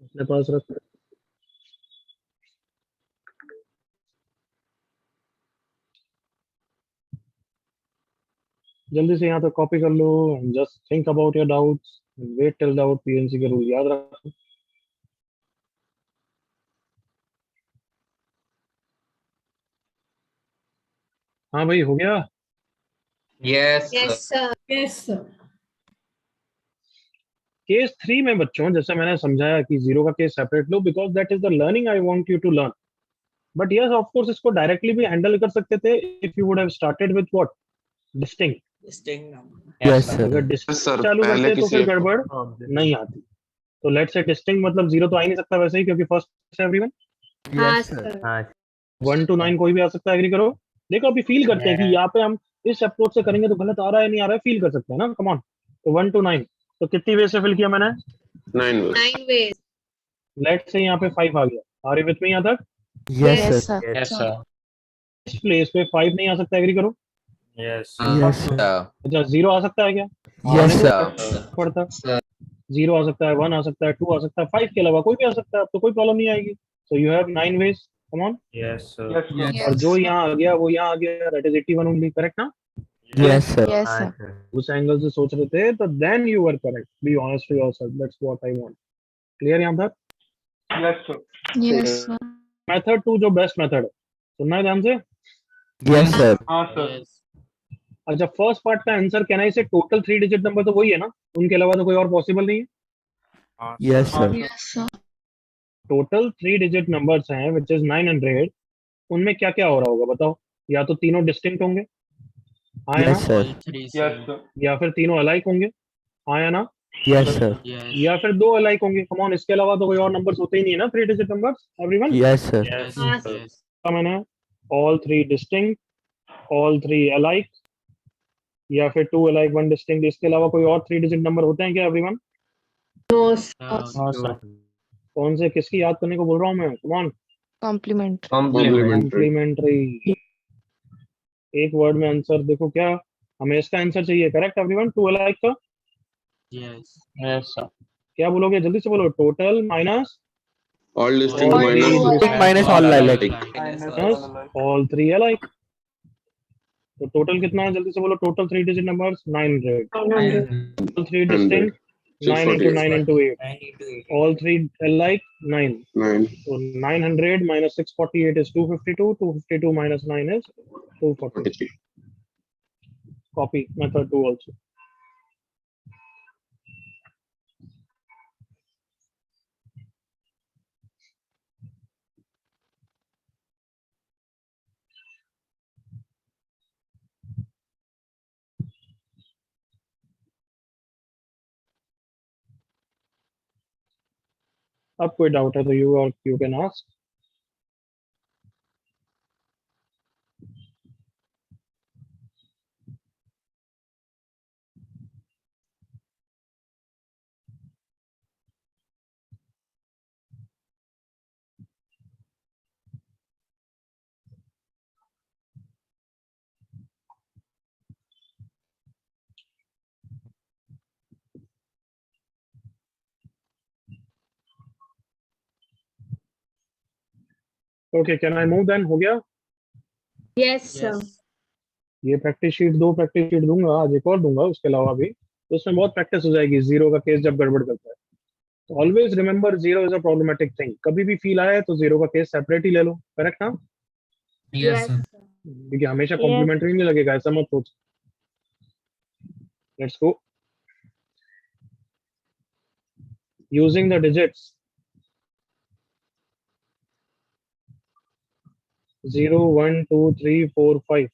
अपने पास रख। जल्दी से यहाँ तक कॉपी कर लो। Just think about your doubts, wait till doubt. PNC के रूल याद रखो। हाँ भाई हो गया। Yes, Yes, sir. Yes, sir. Case 3 में बच्चों जैसे मैंने समझाया कि जीरो का केस सेपरेट लो because that is the learning I want you to learn. But yes of course इसको डायरेक्टली भी हैंडल कर सकते थे if you would have started with what distinct. Yes, sir. अगर डिस्टिंक्ट चालू करते तो फिर गड़बड़ नहीं आती। तो लेट्स से डिस्टिंक्ट मतलब जीरो तो आ ही नहीं सकता वैसे ही क्योंकि फर्स्ट है एवरीवन। हाँ, Yes, sir. sir. हाँ 1 to 9 कोई भी आ सकता है, एग्री करो। देखो अभी फील करते हैं कि यहाँ पे हम इस अप्रोच से करेंगे तो गलत आ रहा है नहीं आ रहा है, फील कर सकते हैं ना, कम ऑन। तो 1 to 9 तो कितनी वे से फिल किया मैंने? 9 ways. लेट से यहाँ पे 5 आ गया। आर यू विथ मी यहाँ तक? Yes, Yes, sir. Yes, sir. इस प्लेस पे 5 नहीं आ सकता, एग्री करो। Yes, sir. अच्छा जीरो आ सकता है क्या? Yes, आने sir. तो पड़ता। जीरो आ सकता है, 1 आ सकता है, 2 आ सकता है, 5 के अलावा कोई भी आ सकता है, अब तो कोई प्रॉब्लम नहीं आएगी। So you have 9 ways, come on. Yes. और जो यहाँ आ गया वो यहाँ आ गया, दैट इज 81 ओनली, करेक्ट ना? Yes, sir. Yes, हाँ sir. सर उस एंगल से सोच रहे थे तो then you were correct. Be honest with yourself, that's what I want. Clear यहाँ तक? Yes, sir. मेथड 2 जो बेस्ट मेथड है, सुनना है ध्यान से। Yes, sir. Yes. अच्छा फर्स्ट पार्ट का आंसर कहना है, इसे टोटल 3 डिजिट नंबर तो वही है ना, उनके अलावा तो कोई और पॉसिबल नहीं है। Yes, sir. Yes, sir. Total 3 digit numbers हैं विच इज 900। उनमें क्या क्या हो रहा होगा बताओ? या तो तीनों डिस्टिंक्ट होंगे, हाँ या Yes, ना? sir. All three, sir. या फिर तीनों अलाइक होंगे, हाँ या ना? Yes, sir. Yes. या फिर दो अलाइक होंगे, कम ऑन, इसके अलावा तो कोई और नंबर्स होते ही नहीं है ना 3 digit numbers, everyone. Yes, sir. Yes. Yes. Yes. मैंने ऑल 3 डिस्टिंक्ट, ऑल 3 अलाइक, या फिर 2 अलाइक 1 डिस्टिंक्ट, इसके अलावा कोई और 3 डिजिट नंबर होते हैं क्या everyone? No, No. No, sir. कौन से, किसकी याद करने को बोल रहा हूँ मैं, कम ऑन। compliment. कॉम्प्लीमेंट्री। एक वर्ड में आंसर देखो क्या, हमें इसका आंसर चाहिए, करेक्ट एवरीवन, 2 अलाइक का। Yes. Yes, sir. क्या बोलोगे, जल्दी से बोलो, total minus all distinct All minus three Distinct minus all alike. Minus all 3 alike. तो टोटल कितना है, जल्दी से बोलो, total 3 digit numbers 900। 900. All 3 distinct, 9 into 9 into 8. All 3 alike, 9. 9. So 900 minus 648 is 252. 252 minus 9 is 240. 43. Copy method 2 also. अब कोई doubt है तो you can ask. Okay, can I move then, हो गया। Yes, sir. Yes. ये प्रैक्टिस शीट, 2 प्रैक्टिस शीट दूंगा आज, एक और दूंगा उसके अलावा भी, तो उसमें बहुत प्रैक्टिस हो जाएगी जीरो का केस जब गड़बड़ करता है। तो always remember zero is a problematic thing. कभी भी फील आया तो जीरो का केस सेपरेट ही ले लो, करेक्ट ना? Yes, sir. क्योंकि हमेशा कॉम्प्लीमेंट्री नहीं लगेगा, ऐसा मत सोच। Let's go. Using the digits 0 1 2 3 4 5,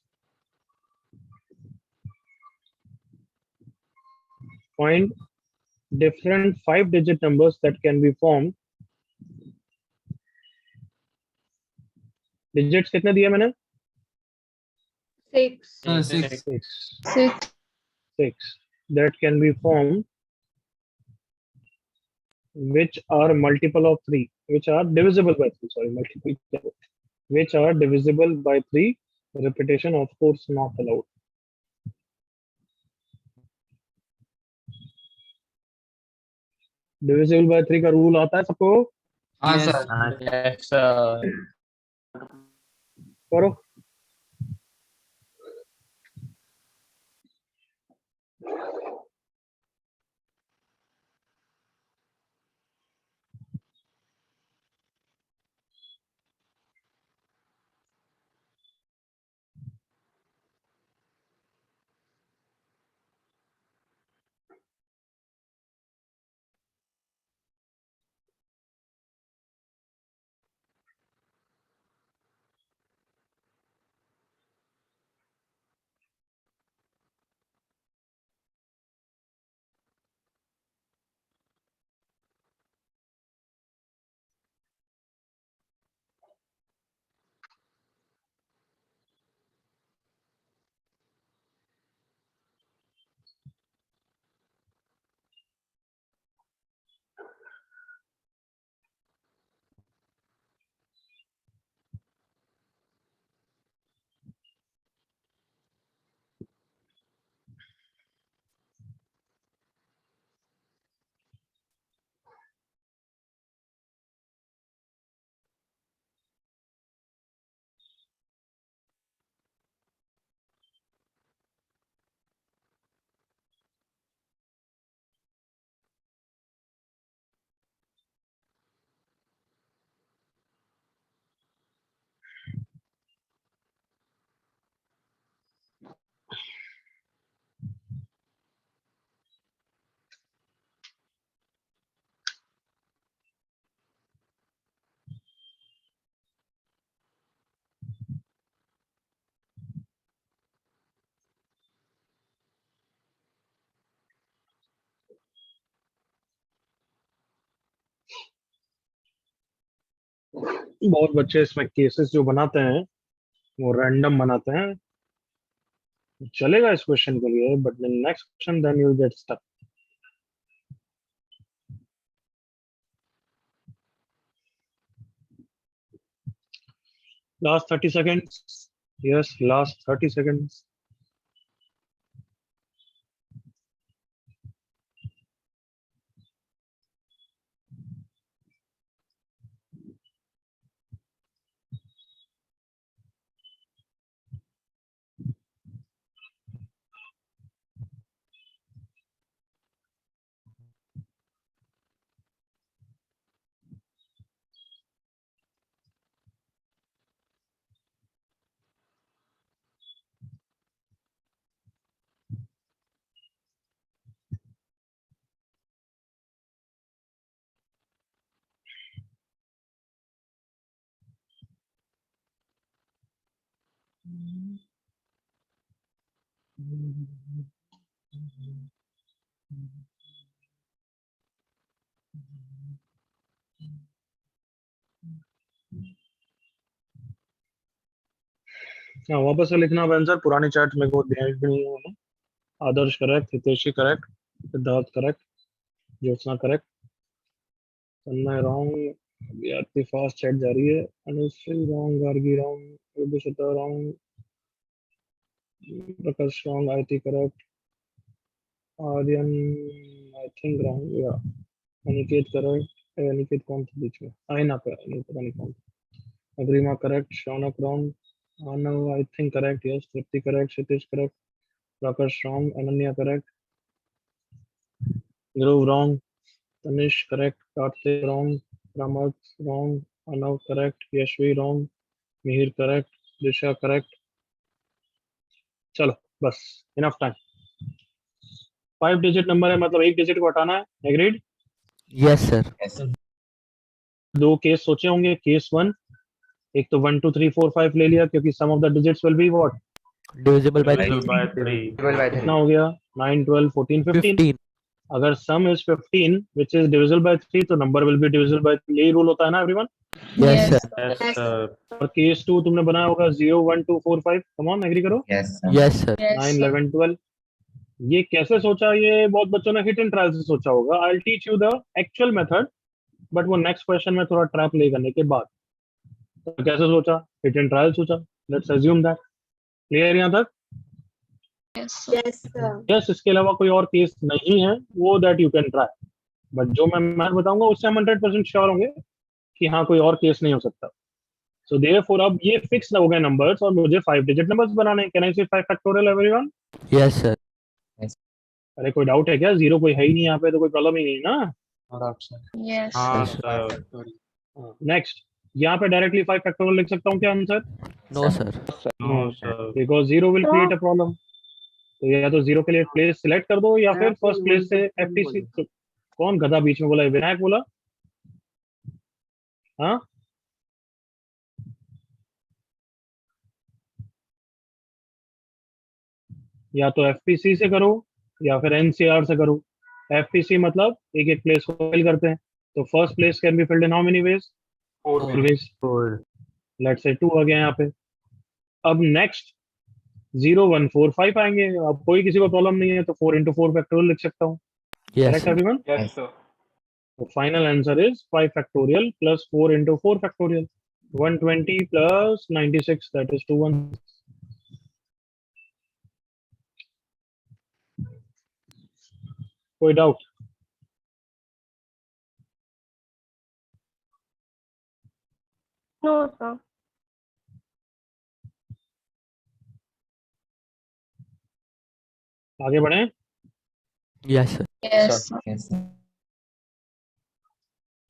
find different 5 digit numbers that can be formed। Digits कितने दिए मैंने? 6. 6. 6 6. 6 that can be formed which are multiple of 3, which are divisible by 3, sorry, multiple, which are divisible by 3, repetition of course not allowed। divisible by 3 का rule आता है सबको? हाँ Yes. Sir हाँ Yes, sir. करो। बहुत बच्चे इसमें केसेस जो बनाते हैं वो रैंडम बनाते हैं, चलेगा इस क्वेश्चन के लिए, but next question then you get stuck. Last 30 seconds. Yes, last 30 seconds. हाँ, वापस से लिखना आंसर, पुरानी चैट में को ध्यान भी नहीं होगा। Adarsh correct, Hiteshi correct, Siddharth correct, Jyotsna correct, Tanmay wrong, Aarti fast chat जारी है, Anushri wrong, Gargi wrong, Vibhushita wrong, Prakash wrong, Aarti correct, Aryan I think wrong, या अनिकेत करेक्ट। अनिकेत कौन था बीच में? आयना का नहीं, पता नहीं कौन था। Agrima correct, Shaunak wrong, Aanav I think correct, yes, Tripti correct, Kshitij correct, Prakash wrong, Ananya correct, Dhruv wrong, Tanish correct, Kartik wrong, Pramod wrong, Anav correct, Yashvi wrong, Mihir correct, Disha correct. चलो बस, इनफ टाइम। 5 डिजिट नंबर है, मतलब एक डिजिट को हटाना है। एग्रीड? Yes, sir. दो केस सोचे होंगे। केस 1, एक तो 1 2 3 4 5 ले लिया क्योंकि sum of the digits will be what? Divisible by 3. Divisible by 3. कितना हो गया? 9 12 14 15। 15. अगर सम is 15 which is divisible by 3 तो number will be divisible by 3। यही रूल होता है ना एवरीवन? Yes, sir. Yes. और केस 2 तुमने बनाया होगा 0 1 2 4 5। कम ऑन, एग्री करो। Yes, sir. 9 11 12। ये कैसे सोचा? ये बहुत बच्चों ने हिट एंड ट्रायल से सोचा होगा। I will teach you the actual method, but वो नेक्स्ट क्वेश्चन में थोड़ा ट्रैप प्ले करने के बाद। तो कैसे सोचा? हिट एंड ट्रायल सोचा। Let's assume that. क्लियर यहां तक? Yes. Yes, sir. यस, इसके अलावा कोई और केस नहीं है, वो that you can try. But जो मैं बताऊंगा उससे हम 100% श्योर होंगे कि हाँ कोई और केस नहीं हो सकता। सो देयरफॉर अब ये फिक्स हो गए नंबर्स और मुझे 5 डिजिट नंबर्स बनाने हैं। कैन आई से 5 फैक्टोरियल एवरीवन? Yes, sir. अरे कोई डाउट है क्या? जीरो कोई है ही नहीं यहाँ पे, तो कोई प्रॉब्लम ही नहीं ना। Yes. Yes, sir. नेक्स्ट, यहाँ पे डायरेक्टली 5 फैक्टोरियल लिख सकता हूँ क्या answer? No, sir. Because zero will create a problem. तो या तो जीरो के लिए प्लेस सिलेक्ट कर दो या फिर फर्स्ट प्लेस से एफटीसी। कौन गधा बीच में बोला? विनायक बोला? हाँ, या तो एफपीसी से करो या फिर एनसीआर से करो। एफपीसी मतलब एक एक प्लेस को फिल करते हैं। तो first place can be filled in how many ways? 4 ways. 4. Let's say 2 आ गया यहाँ पे। अब नेक्स्ट 0 1 4 5 आएंगे। अब कोई किसी को प्रॉब्लम नहीं है तो 4 into 4 फैक्टोरियल लिख सकता हूँ। Yes, correct sir. एवरीवन? तो final answer is 5 factorial plus 4 into 4 factorial. 120 plus 96 that is 216। कोई डाउट? No, sir. आगे बढ़े? Yes, sir. Yes.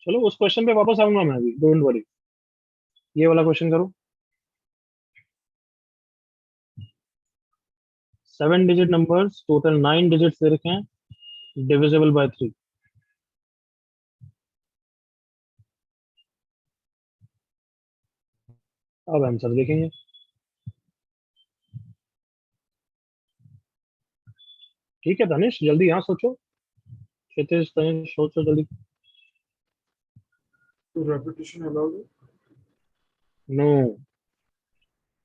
चलो उस क्वेश्चन पे वापस आऊंगा मैं अभी, डोंट वरी। ये वाला क्वेश्चन करो। 7 डिजिट नंबर्स, टोटल 9 डिजिट्स दे रखे हैं, डिविजिबल बाय 3। अब आंसर देखेंगे। ठीक है तनिष, जल्दी यहाँ सोचो। क्षितिज, तनिष सोचो जल्दी। Repetition allowed? नो,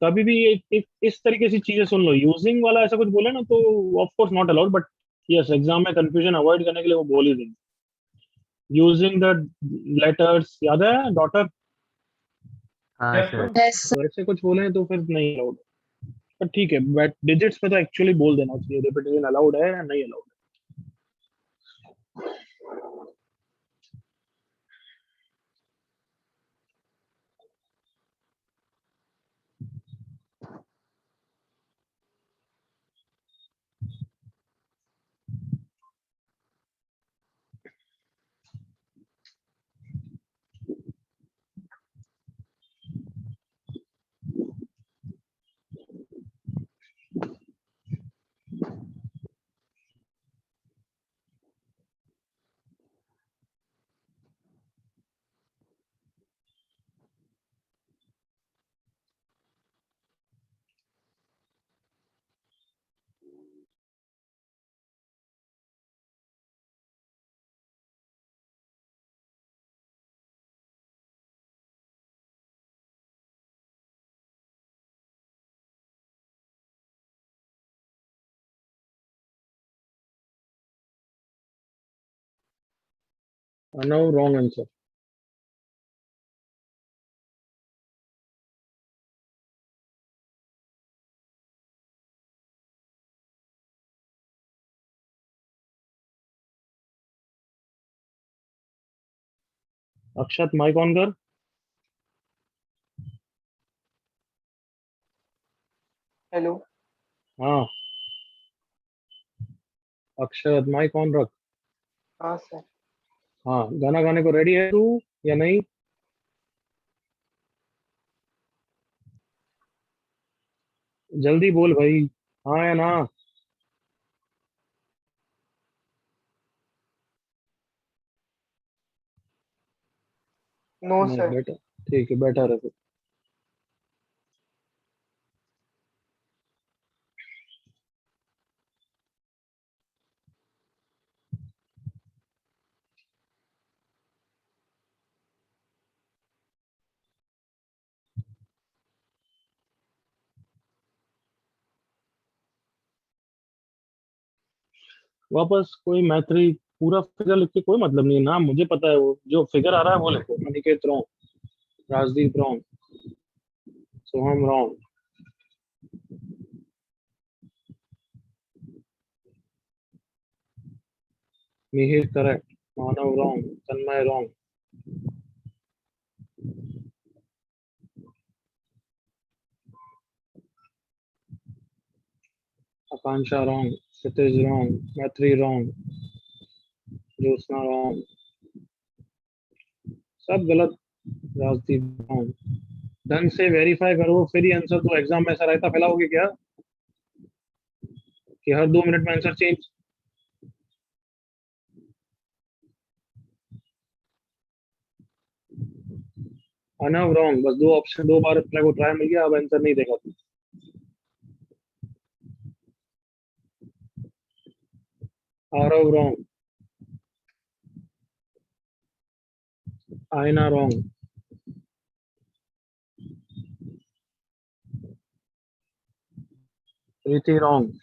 कभी भी एक इस तरीके से चीजें सुन लो, यूजिंग वाला ऐसा कुछ बोले ना तो of course not allowed, but yes exam में कंफ्यूजन अवॉइड करने के लिए वो बोल ही देंगे। यूजिंग द लेटर्स, याद है डॉटर, हाँ सर। Yes, sir. तो ऐसे कुछ बोले तो फिर नहीं अलाउड। पर ठीक है, बट डिजिट्स पे तो एक्चुअली बोल देना चाहिए रिपीटेशन अलाउड है या नहीं allowed. No, wrong answer. Akshat mic on कर। हेलो। हाँ अक्षत माइक ऑन रख। हाँ सर। हाँ, गाना गाने को रेडी है तू या नहीं? जल्दी बोल भाई, हाँ या ना। नो नहीं सर। बेटा, ठीक है बेटा रखो। वापस कोई मैत्री पूरा फिगर लिख के कोई मतलब नहीं है, नाम मुझे पता है, वो जो फिगर आ रहा है वो लिखो। अनिकेत रॉन्ग, राजदीप रॉन्ग, सोहम रॉन्ग, मिहिर करेक्ट, मानव रॉन्ग, तन्मय रॉन्ग, आकांक्षा रॉन्ग, क्षितिज रॉन्ग, मैत्री रॉन्ग, ज्योत्सना रॉन्ग, सब गलत। राजदीप रॉन्ग। ढंग से वेरीफाई करो फिर ही आंसर। तो एग्जाम में ऐसा रहता फैलाओगे क्या कि हर 2 मिनट में आंसर चेंज? अनव रॉन्ग, बस 2 ऑप्शन 2 बार अपने को ट्राई मिल गया, अब आंसर नहीं देगा तू। आरव रॉन्ग, आयना रॉन्ग, प्रीति wrong,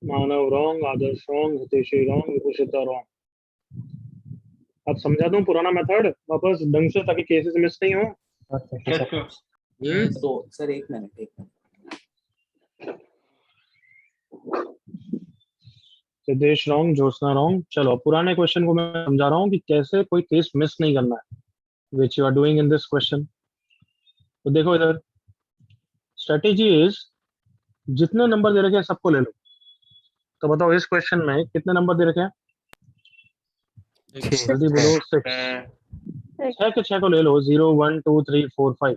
Manav wrong, Adarsh wrong, Hiteshi wrong, Vibhushita wrong. अब समझा दूं पुराना मेथड वापस ढंग से, ताकि केसेस मिस नहीं हो। Yes. तो सर एक minute Siddhesh wrong, Jyotsna wrong. चलो पुराने क्वेश्चन को मैं समझा रहा हूँ कि कैसे कोई केस मिस नहीं करना है, which you are doing in this question. तो देखो इधर, स्ट्रेटेजी इज जितने नंबर दे रखे हैं सबको ले लो। तो बताओ इस क्वेश्चन में कितने नंबर दे रखे हैं? छः। जल्दी बोलो। 6। छह के छह को ले लो, 0 1 2 3 4 5,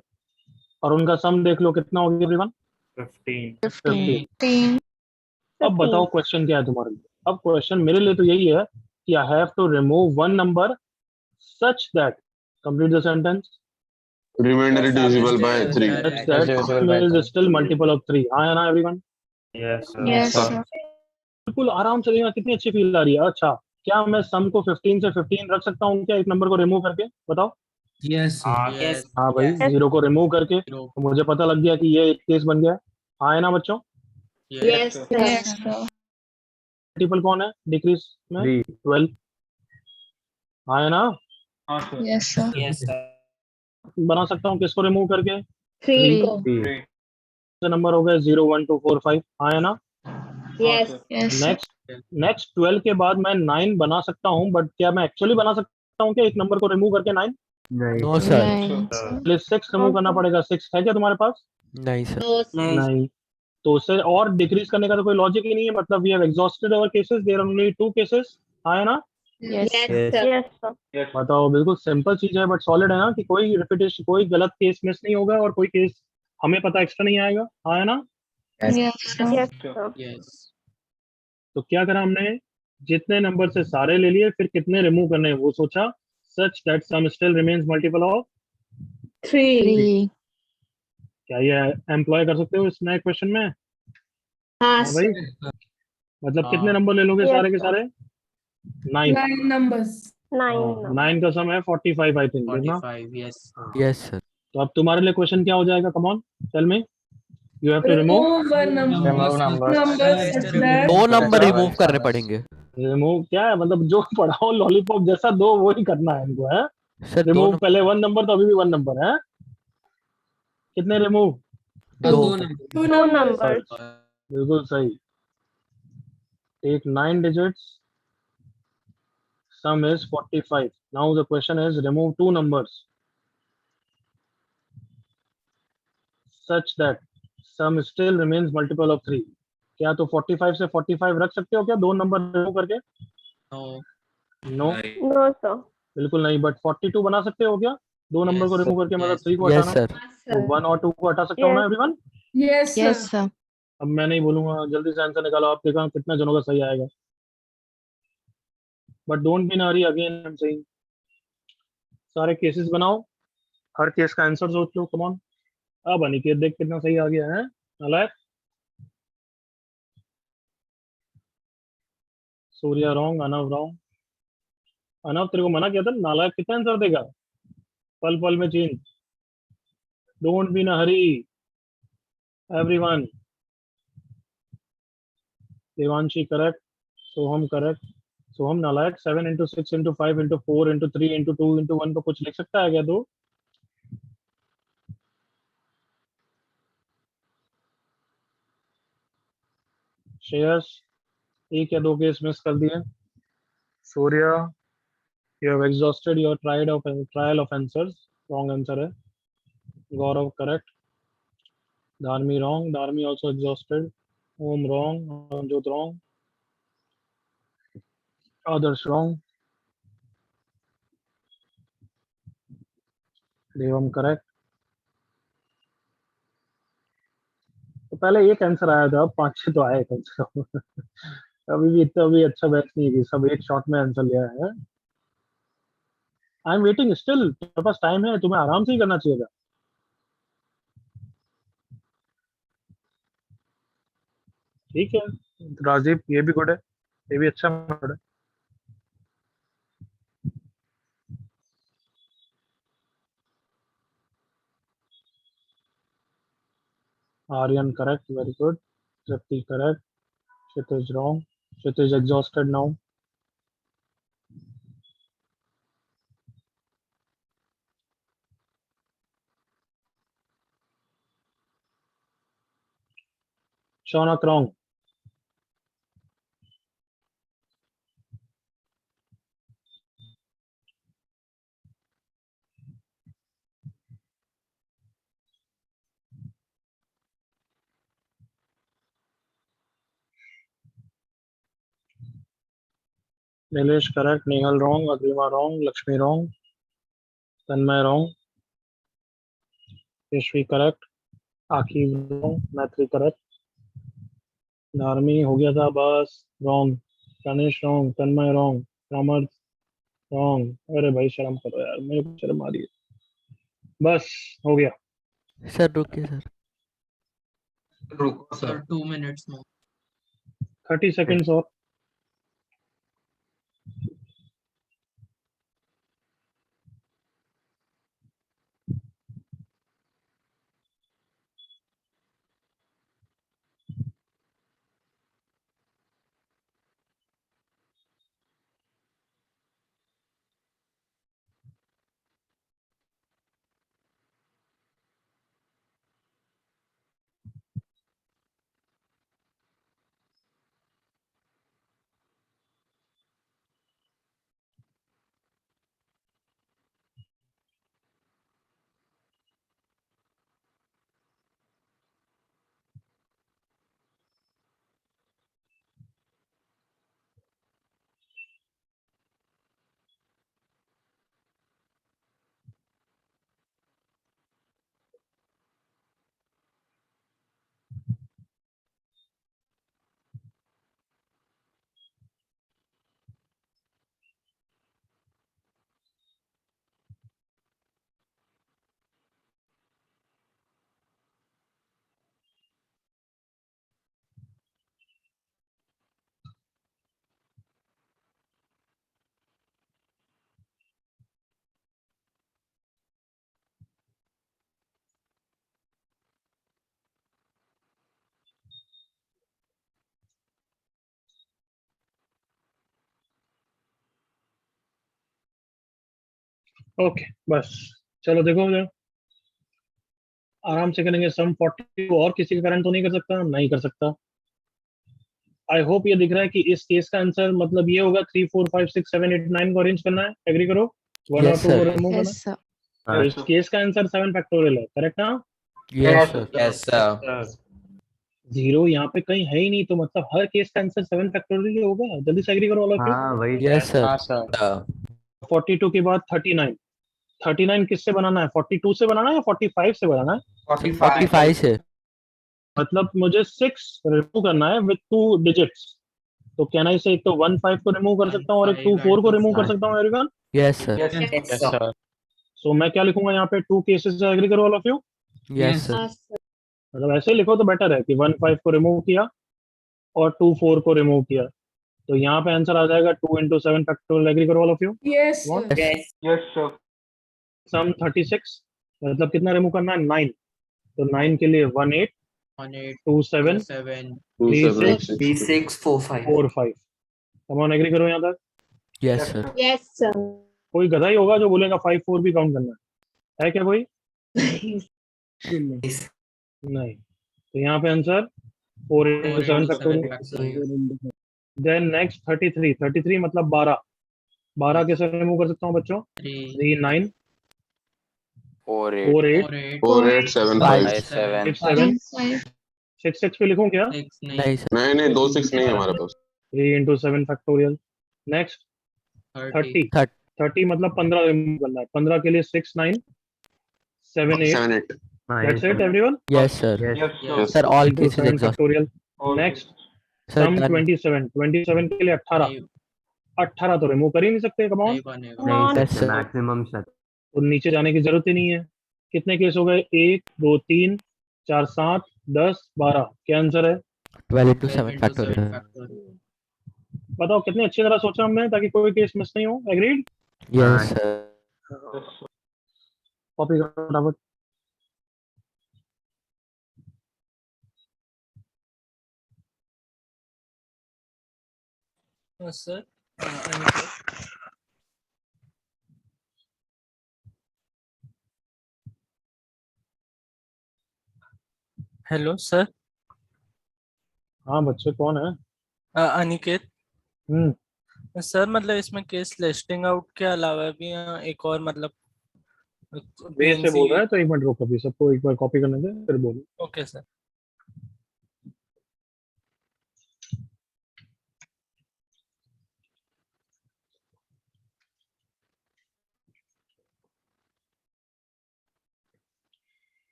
और उनका सम देख लो कितना हो गया एवरीवन? 15। 15. अब बताओ क्वेश्चन क्या है तुम्हारे लिए। अब क्वेश्चन मेरे लिए तो यही है कि I have to remove one number such that, complete the sentence, Remainder is divisible by 3. such that sum is still multiple of 3. हाँ है ना everyone? Yes, Yes, sir. sir. बिल्कुल आराम से देखना, कितनी अच्छी फील आ रही है। अच्छा, क्या मैं सम को 15 से 15 रख सकता हूँ क्या, एक नंबर को रिमूव करके? बताओ। Yes, sir. Yes. हाँ भाई, जीरो को रिमूव करके Zero. तो मुझे पता लग गया कि ये एक केस बन गया। हाँ है ना बच्चों? Yes. Yes, sir. मल्टीपल कौन है डिक्रीज में? 12। हाँ है ना? Yes, sir. Yes, sir. बना सकता हूँ किसको रिमूव करके? 3 को. नंबर हो गए 0 1 2 4 5। हाँ है ना? Yes, sir. नेक्स्ट 12 के बाद मैं 9 बना सकता हूँ, बट क्या मैं एक्चुअली बना सकता हूँ क्या एक नंबर को रिमूव करके 9? No, sir. पहले 6 रिमूव करना पड़ेगा। 6 है क्या तुम्हारे पास? नहीं सर। नहीं, तो उससे और डिक्रीज करने का तो कोई लॉजिक ही नहीं है। मतलब we have exhausted our cases, there are only 2 cases. हाँ है ना? Yes, sir. Yes, sir. बताओ, बिल्कुल सिंपल चीज है बट सॉलिड है ना, कि कोई रिपीटेशन, कोई गलत केस मिस नहीं होगा और कोई केस हमें पता एक्स्ट्रा नहीं आएगा। हाँ है ना? Yes, sir. Yes, sir. Yes. तो क्या करा हमने, जितने नंबर से सारे ले लिए, फिर कितने रिमूव करने हैं वो सोचा। Such that sum still remains multiple of 3. क्या ये एम्प्लॉय कर सकते हो इस नए क्वेश्चन में? हाँ, हाँ भाई, मतलब कितने हाँ। नंबर ले लोगे Yes, सारे के sir. सारे? 9। 9. 9 का सम है 45 आई थिंक, देखना। 45. Yes. Yes, sir. तो अब तुम्हारे लिए क्वेश्चन क्या हो जाएगा? Come on tell me. You have to remove. Remove numbers. दो नंबर रिमूव करने पड़ेंगे रिमूव क्या है, मतलब जो पढ़ाओ लॉलीपॉप जैसा दो वो ही करना है इनको, है? सर। रिमूव पहले 1 नंबर, तो अभी भी 1 नंबर है। कितने रिमूव? 2 2 numbers. बिल्कुल सही। Take 9 digits, sum is 45. Now the question is remove 2 numbers such that sum still remains multiple of 3. क्या तो 45 से 45 रख सकते हो क्या दो नंबर रिमूव करके? No. No, No, sir. बिल्कुल नहीं। बट 42 बना सकते हो क्या दो नंबर को Yes. रिमूव करके? मतलब Yes. 3 को यस हटाना, सर। तो 1 और 2 को हटा सकता हूँ ना Yes. एवरीवन? Yes, sir. अब मैं नहीं बोलूंगा, जल्दी से आंसर निकालो। आप देखा कितने जनों का सही आएगा। But don't be in Hari, again I am saying. सारे केसेस बनाओ, हर केस का आंसर सोच लो। Come on. अब अनिकेत देख कितना सही आ गया है। नालायक। Surya wrong, Anav wrong. अनव तेरे को मना किया था, नालायक कितना आंसर देगा? पल पल में change. Don't be in hurry everyone. Devanshi correct, Soham correct. Soham नालायक 7 into 6 into 5 into 4 into 3 into 2 into 1 को कुछ लिख सकता है क्या? तो श्रेयस एक या दो केस मिस कर दिए। Surya you have exhausted your trial of answers, wrong answer है। Gaurav correct. Dharmi wrong, Dharmi also exhausted. Om wrong, Amanjot wrong. Adarsh wrong. Devam correct. तो पहले एक आंसर आया था, अब 5-6 तो आए कम से कम। अभी भी इतना भी अच्छा बैच नहीं है कि सब एक शॉट में आंसर लिया है। आई एम वेटिंग स्टिल, तुम्हारे पास टाइम है, तुम्हें आराम से ही करना चाहिए था। ठीक है राजीव, ये भी गुड है, ये भी अच्छा मेथड है। Aryan correct, very good. Tripti correct. Kshitij wrong. Kshitij exhausted now. Shaunak wrong. Nilesh correct. Nehal wrong. Agrima wrong. Lakshmi wrong. Tanmay wrong. Yashvi correct. Aki wrong. Maitri correct. Dharmi हो गया था बस, wrong. Ganesh wrong. Tanmay wrong. Samarth wrong. अरे भाई शर्म करो यार, मेरे को शर्म आ रही है। बस हो गया। सर रुकिए सर। रुको sir sir 2 minutes more. 30 seconds और। ओके बस। चलो देखो जरा, आराम से करेंगे। सम 42 और किसी के करंट तो नहीं कर सकता? नहीं कर सकता। आई होप ये दिख रहा है कि इस केस का आंसर मतलब ये होगा 3 4 5 6 7 8 9 को अरेंज करना है। एग्री करो? वन और यस टू को सर। रिमूव करना Yes, है। sir. तो इस केस का आंसर 7 फैक्टोरियल है, करेक्ट ना? Yes sir. Yes, sir. Zero यहाँ पे कहीं है ही नहीं, तो मतलब हर केस का आंसर 7 फैक्टोरियल ही होगा। जल्दी से एग्री करो ऑल ऑफ यू। हाँ वही यस सर। हाँ सर 42 के बाद 39। 39 किससे बनाना है? 42 से बनाना है या 45 से बनाना है? 45 से। मतलब मुझे 6 रिमूव करना है विद 2 डिजिट्स। तो कैन आई से एक तो 1 5 को रिमूव कर सकता हूँ और एक 2 4 को रिमूव कर सकता हूँ everyone. Yes sir. Yes, sir. सो मैं क्या लिखूंगा यहाँ पे? 2 केसेस से एग्री करो all of you. Yes sir. मतलब ऐसे ही लिखो तो बेटर है कि 1 5 को रिमूव किया और 2 4 को रिमूव किया। तो यहाँ पे आंसर आ जाएगा 2 into 7 फैक्टोरियल। एग्री करो all of you. Yes, What? sir. Yes, sir. सम 36 मतलब कितना रिमूव करना है? 9। तो 9 के लिए 1 8 1 8 2 2 7 7 2 3 7 6 6 B6 4 5. 4 5। कम ऑन एग्री करो यहाँ तक। Yes sir. Yes, sir. कोई गधा ही होगा जो बोलेगा 5 4 भी काउंट करना है क्या कोई? Yes. नहीं। तो यहाँ पे answer 4 into 4 7 into 7 factorial. factorial. Then next 33। 33 मतलब 12। 12 कैसे रिमूव कर सकता हूँ बच्चों? 3 3 9 4 4 8 4 8 4 8 7 5 5 7 6 7 5. 6 6 पे लिखूं क्या? 6 नहीं नहीं सर। नहीं नहीं 2 6 नहीं है हमारे पास। 3 into 7 फैक्टोरियल। नेक्स्ट 30 30। 30 30 मतलब 15 रिमूव करना है। 15 के लिए 6 9 7 8। 7 8 that's it everyone. Yes sir. yes sir all into cases 7 exhaust. Factorial. Next sir sum done. 27। 27 के लिए 18। नहीं 18 तो रिमूव कर ही नहीं सकते। Come on. नहीं बनेगा Come on. Yes sir. तो नीचे जाने की जरूरत ही नहीं है। कितने केस हो गए? 1 2 3 4 7 10 12। क्या आंसर है? 12 into 12 7 into 7 फैक्टोरियल। factorial. बताओ कितनी अच्छी तरह सोचा हमने ताकि कोई केस मिस नहीं हो। एग्रीड? Yes sir. कॉपी करो फटाफट। Sir hello sir. हाँ बच्चे कौन है? अनिकेत सर, मतलब इसमें केस लिस्टिंग आउट के अलावा भी एक और मतलब वे से बोल PNC। रहा है तो एक मिनट रुको, अभी सबको एक बार कॉपी करने दे फिर बोलो। Okay sir.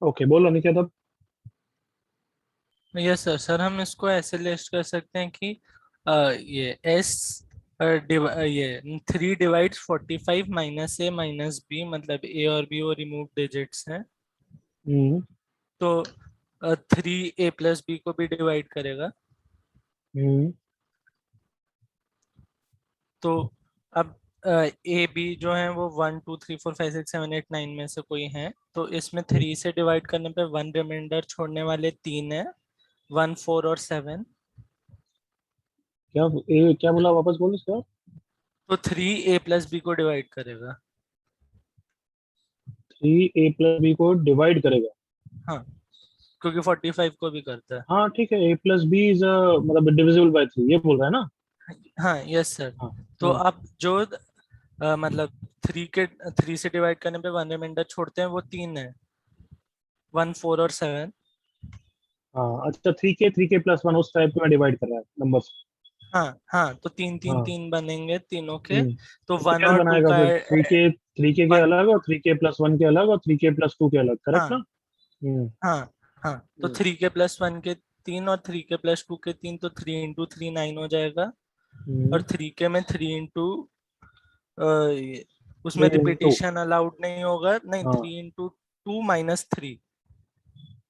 ओके बोलो निकेत अब। Yes sir. सर हम इसको ऐसे लिस्ट कर सकते हैं कि ये S ये 3 divides 45 minus A minus B, मतलब A और B वो रिमूव डिजिट्स हैं, हम्म तो 3A प्लस B को भी डिवाइड करेगा। हम्म तो अब A B जो है वो 1 2 3 4 5 6 7 8 9 में से कोई है, तो इसमें 3 से डिवाइड करने पे 1 रिमाइंडर छोड़ने वाले 3 है, 1 4 और 7। क्या बोला, वापस बोलो इसका। तो 3A प्लस B को डिवाइड करेगा। 3A प्लस बी को डिवाइड करेगा। हाँ, क्योंकि 45 को भी करता है। हाँ ठीक है, A प्लस बी इज मतलब डिविजिबल बाय 3, ये बोल रहा है ना। हाँ यस सर। हाँ तो अब जो मतलब 3 से डिवाइड करने पे 1 रिमाइंडर छोड़ते हैं वो 3 है, 1 4 और 7। हाँ अच्छा, 3K प्लस 1 उस टाइप में डिवाइड कर रहा है नंबर्स। हाँ हाँ, तो 3 3 हाँ 3 बनेंगे तीनों के। हम्म तो तो 1 क्या और 2 बनाएगा का फिर? 3K के वन। अलग और 3K प्लस 1 के अलग और 3K प्लस 2 के अलग, करेक्ट ना? हाँ हम्म हाँ हाँ, तो 3K प्लस 1 के 3 और 3K प्लस 2 के 3, तो 3 इंटू 3 9 हो जाएगा। और 3K में 3 इंटू उसमें 3 into रिपीटिशन अलाउड नहीं होगा, नहीं हाँ 3 इंटू 2 माइनस 3।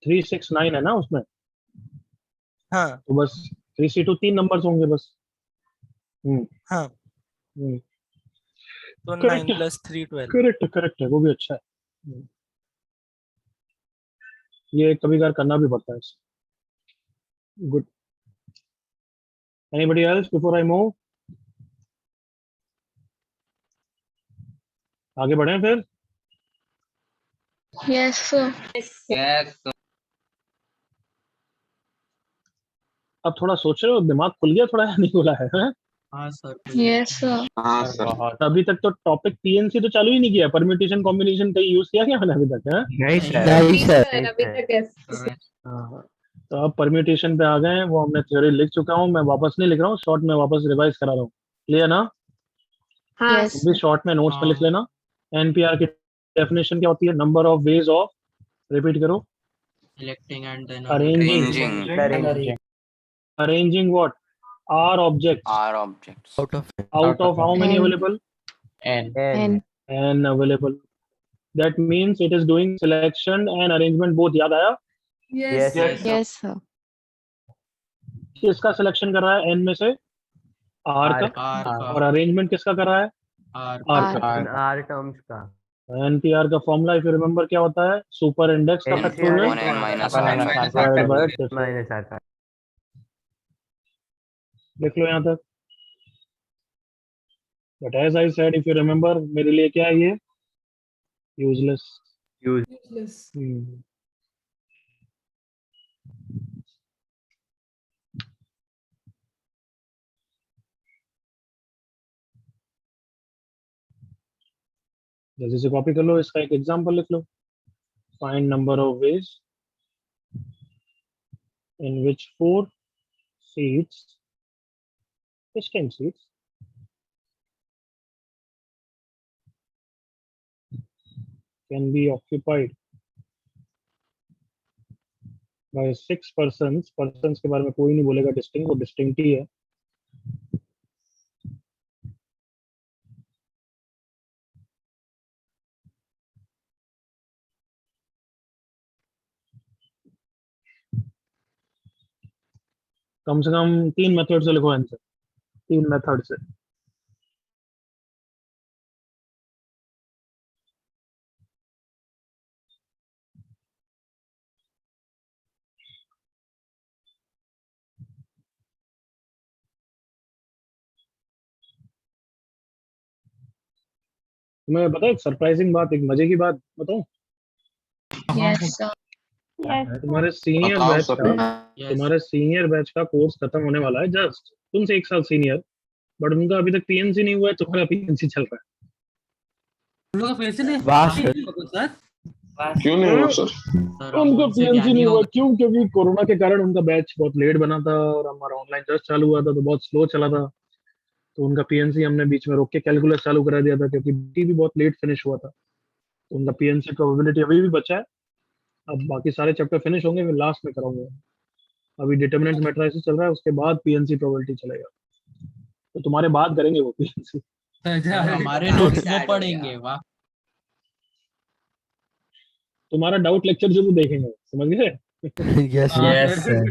369 है ना उसमें, हाँ तो बस 3C2 3 नंबर्स होंगे बस। हाँ, हम्म तो 9 करेक्ट प्लस 3 12। करेक्ट करेक्ट है, वो भी अच्छा है। ये कभी कभार करना भी पड़ता है। Good. Anybody else before I move? आगे बढ़ें फिर। Yes, sir. Yes. अब थोड़ा सोच रहे हो, दिमाग खुल गया थोड़ा या नहीं खुला है, हैं? हाँ सर। Yes, sir. हाँ सर। अभी तक तो टॉपिक पीएनसी तो चालू ही नहीं किया, परम्यूटेशन कॉम्बिनेशन कहीं यूज किया क्या मैंने अभी तक, है? नहीं नहीं सर। नहीं सर। अभी तक yes. हाँ, तो अब परम्यूटेशन पे आ गए हैं, वो हमने थ्योरी लिख चुका हूँ, मैं वापस नहीं लिख रहा हूँ, शॉर्ट में वापस रिवाइज करा रहा हूँ। क्लियर ना? Yes. तुम भी शॉर्ट में नोट्स में लिख लेना। एनपीआर की डेफिनेशन क्या होती है? Number of ways of, repeat करो, Selecting and then Arranging. Arranging what? Are objects Are objects. Out of out of how many N. available? N. N. N available. That means it is doing selection and arrangement both. याद आया? Yes. Yes, sir. किसका selection कर रहा है N में से? R का। R और अरेंजमेंट किसका कर रहा है? R R का। R terms का एनपीआर का फॉर्मूला इफ यू रिमेंबर क्या होता है? सुपर इंडेक्स का NCR factorial 1n minus Upon R N factor. minus R. लिख लो यहाँ तक। But as I said, if you remember, मेरे लिए क्या है ये? यूजलेस। जल्दी से कॉपी कर लो, इसका एक एग्जांपल लिख लो। Find number of ways in which 4 seats, distinct seats, can be occupied by 6 persons. Persons के बारे में कोई नहीं बोलेगा distinct, वो distinct ही है। कम से कम 3 मेथड से लिखो आंसर, 3 मेथड से। तुम्हें पता है एक सरप्राइजिंग बात, एक मजे की बात बताऊं? Yes, sir. Yes. तुम्हारे सीनियर बताओ बैच सर। का Yes. तुम्हारे सीनियर बैच का कोर्स खत्म होने वाला है, जस्ट तुमसे 1 साल सीनियर, बट उनका अभी तक पीएनसी नहीं हुआ है, तुम्हारा पीएनसी चल रहा वाह सर। क्यों नहीं हुआ सर? सर है। हम उनका उनसे पीएनसी ज्ञानी नहीं हो हुआ गए। क्यों? क्योंकि कोरोना के कारण उनका बैच बहुत लेट बना था और हमारा ऑनलाइन जस्ट चालू हुआ था तो बहुत स्लो चला था, तो उनका पीएनसी हमने बीच में रोक के कैलकुलस चालू करा दिया था, क्योंकि BT भी बहुत लेट फिनिश हुआ था, तो उनका पीएनसी प्रोबेबिलिटी अभी भी बचा है। अब बाकी सारे चैप्टर फिनिश होंगे फिर लास्ट में कराऊंगा। अभी डिटरमिनेंट मैट्रिसेस चल रहा है, उसके बाद पीएनसी प्रोबेबिलिटी चलेगा, तो तुम्हारे बाद करेंगे वो पीएनसी। हमारे नोट्स वो पढ़ेंगे, वाह। तुम्हारा डाउट लेक्चर जरूर देखेंगे, समझ गए? Yes, sir. Yes, sir.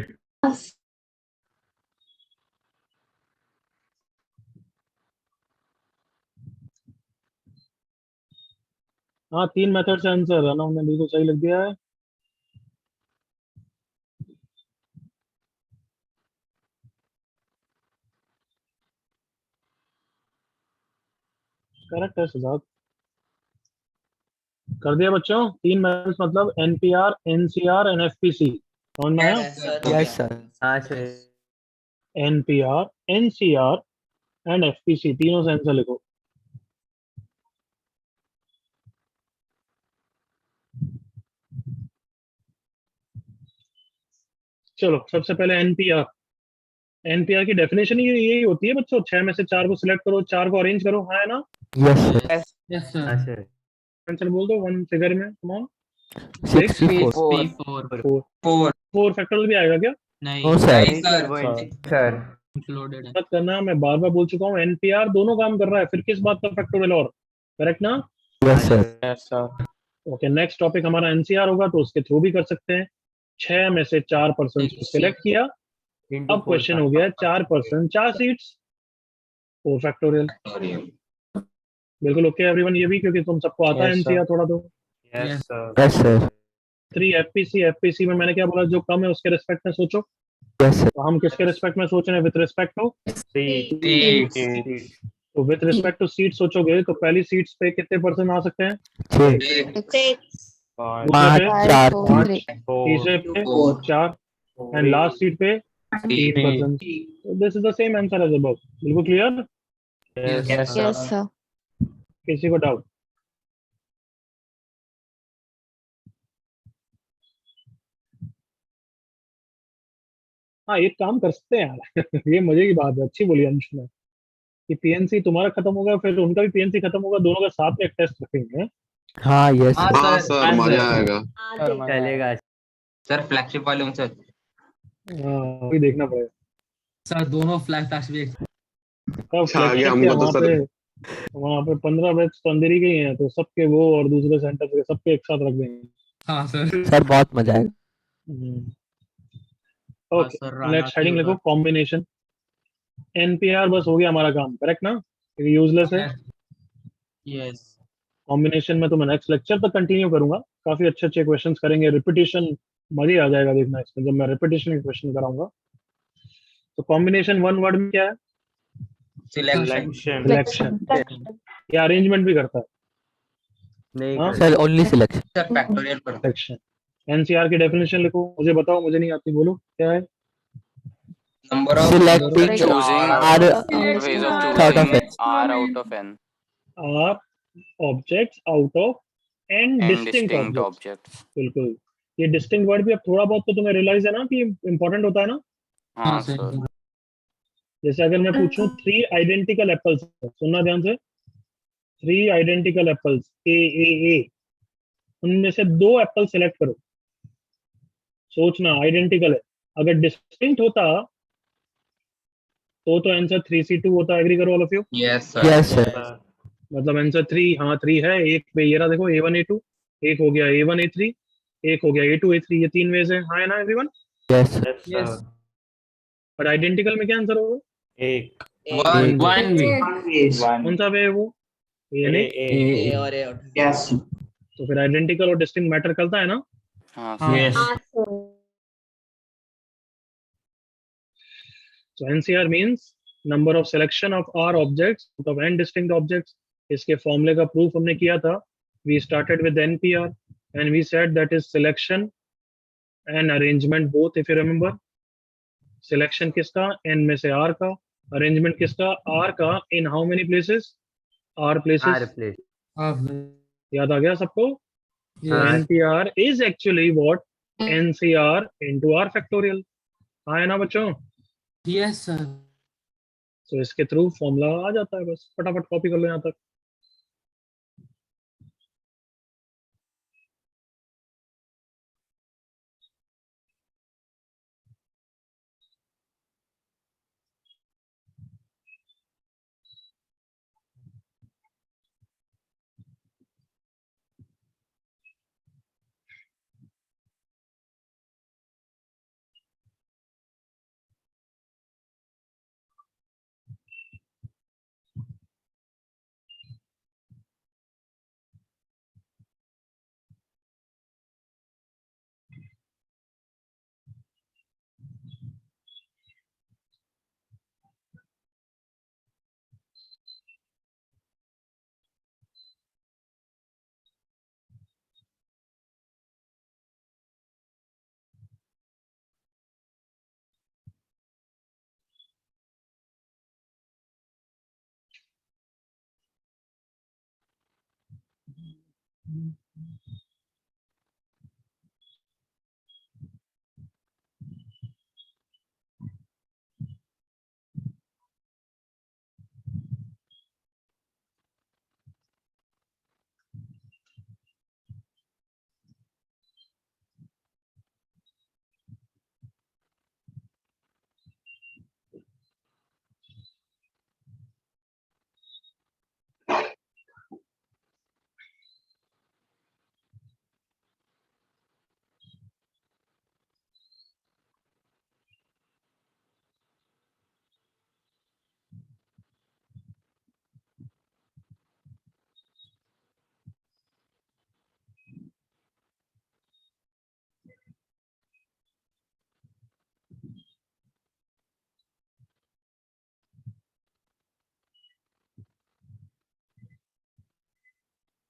हाँ 3 मेथड से आंसर है ना, हमने बिल्कुल सही लिख दिया है। करेक्ट है सिद्धार्थ, कर दिया बच्चों। 3 मेथड्स मतलब एनपीआर, एनसीआर एंड एफपीसी, समझ में आया? Yes, sir. हाँ sir. NPR, NCR and FPC, तीनों से आंसर लिखो। चलो सबसे पहले एनपीआर। एनपीआर की डेफिनेशन ही यही होती है बच्चों, 6 में से 4 को सिलेक्ट करो, 4 को अरेंज करो, हाँ है ना? Yes, sir. Yes, sir. हाँ सर। आंसर बोल दो वन फिगर में, कम ऑन। 64. फोर 4 फैक्टोरियल भी आएगा क्या? नहीं, No, sir. सर। इंक्लूडेड है। मत करना, मैं बार बार बोल चुका हूँ, एनपीआर दोनों काम कर रहा है, फिर किस बात का फैक्टोरियल और, करेक्ट ना? Yes, sir. Okay, next topic हमारा एनसीआर होगा, तो उसके थ्रू भी कर सकते हैं। 6 में से 4% को सिलेक्ट किया, अब क्वेश्चन हो गया 4%, 4 सीट्स, 4 फैक्टोरियल। बिल्कुल ओके एवरीवन, ये भी क्योंकि तुम सबको आता है एनसीआर थोड़ा तो। Yes sir. Yes, sir. 3 FPC, FPC में मैंने क्या बोला, जो कम है उसके रिस्पेक्ट में सोचो। Yes, sir. तो हम किसके रिस्पेक्ट में सोच रहे हैं? विद रिस्पेक्ट टू, तो विद रिस्पेक्ट टू सीट सोचोगे तो पहली सीट्स पे कितने परसेंट आ सकते हैं? 6. 6, पाँच, पे? 4, 4, 3. तीसरे पे 4 एंड लास्ट सीट पे 3%। This is the same answer as above. बिल्कुल क्लियर? yes, sir. किसी को डाउट? हाँ एक काम कर सकते हैं यार ये मजे की बात है, अच्छी बोली अंश ने, कि पीएनसी तुम्हारा खत्म होगा फिर उनका भी पीएनसी खत्म होगा, दोनों का साथ में एक टेस्ट रखेंगे। हाँ, yes, sir. हाँ सर, मजा आएगा। चलेगा। सर फ्लैगशिप वाले उनसे हाँ अभी देखना पड़ेगा। सर दोनों फ्लैग टास्क भी तब आगे flagship हमको क्या, तो सर वहाँ पे 15 बैच तो अंदर ही गई हैं, तो सबके वो और दूसरे सेंटर के सबके एक साथ रख देंगे। हाँ सर। सर बहुत मजा आएगा. ओके नेक्स्ट हेडिंग लिखो, कॉम्बिनेशन। एनपीआर बस हो गया हमारा काम, करेक्ट ना? यूजलेस है। यस। कॉम्बिनेशन में तो मैं नेक्स्ट लेक्चर तक कंटिन्यू करूंगा, काफी अच्छे अच्छे क्वेश्चंस करेंगे, रिपीटिशन मजे आ जाएगा देखना इसमें जब मैं रिपीटिशन के क्वेश्चन कराऊंगा। तो कॉम्बिनेशन वन वर्ड में क्या है? सिलेक्शन। सिलेक्शन। या अरेंजमेंट भी करता है? नहीं हाँ? Sir only selection. Sir factorial पर सिलेक्शन। एनसीआर की डेफिनेशन लिखो, मुझे बताओ, मुझे नहीं आती, बोलो क्या है? Number of Selecting choosing R ways of thought of choosing it. R out of N R objects out of N and distinct distinct objects. objects. बिल्कुल, ये डिस्टिंक्ट वर्ड भी अब थोड़ा बहुत तो तुम्हें रियलाइज है ना कि इंपॉर्टेंट होता है ना? हाँ सर। जैसे अगर मैं पूछूं 3 आइडेंटिकल एप्पल्स, सुनना ध्यान से, 3 आइडेंटिकल एप्पल्स ए, उनमें से 2 एप्पल सेलेक्ट करो। सोचना आइडेंटिकल है, अगर डिस्टिंक्ट होता तो आंसर 3C2 होता। एग्री करो all of you? Yes sir. Yes, sir. मतलब आंसर 3, हाँ 3 है। एक पे ये रहा देखो, A1 A2, एक हो गया A1 A3, एक हो गया A2 A3, ये 3 वेज है, हाँ है ना एवरीवन? Yes, sir. यस। पर आइडेंटिकल में क्या आंसर होगा? वन कौन सा वे है वो? ये नहीं, यस। तो फिर आइडेंटिकल और डिस्टिंक्ट मैटर करता है ना? हाँ sir. Yes. So NCR means number of selection of R objects out of N distinct objects. इसके फॉर्मूले का प्रूफ हमने किया था। We started with NPR and we said that is selection and arrangement both, if you remember. Selection किसका? N में से R का। Arrangement किसका? R का in how many places? R places. R place. याद आ गया सबको? NPR is actually what NCR into R factorial. हाँ है ना बच्चों? Yes sir. तो इसके थ्रू फॉर्मूला आ जाता है, बस फटाफट कॉपी कर लो यहाँ तक।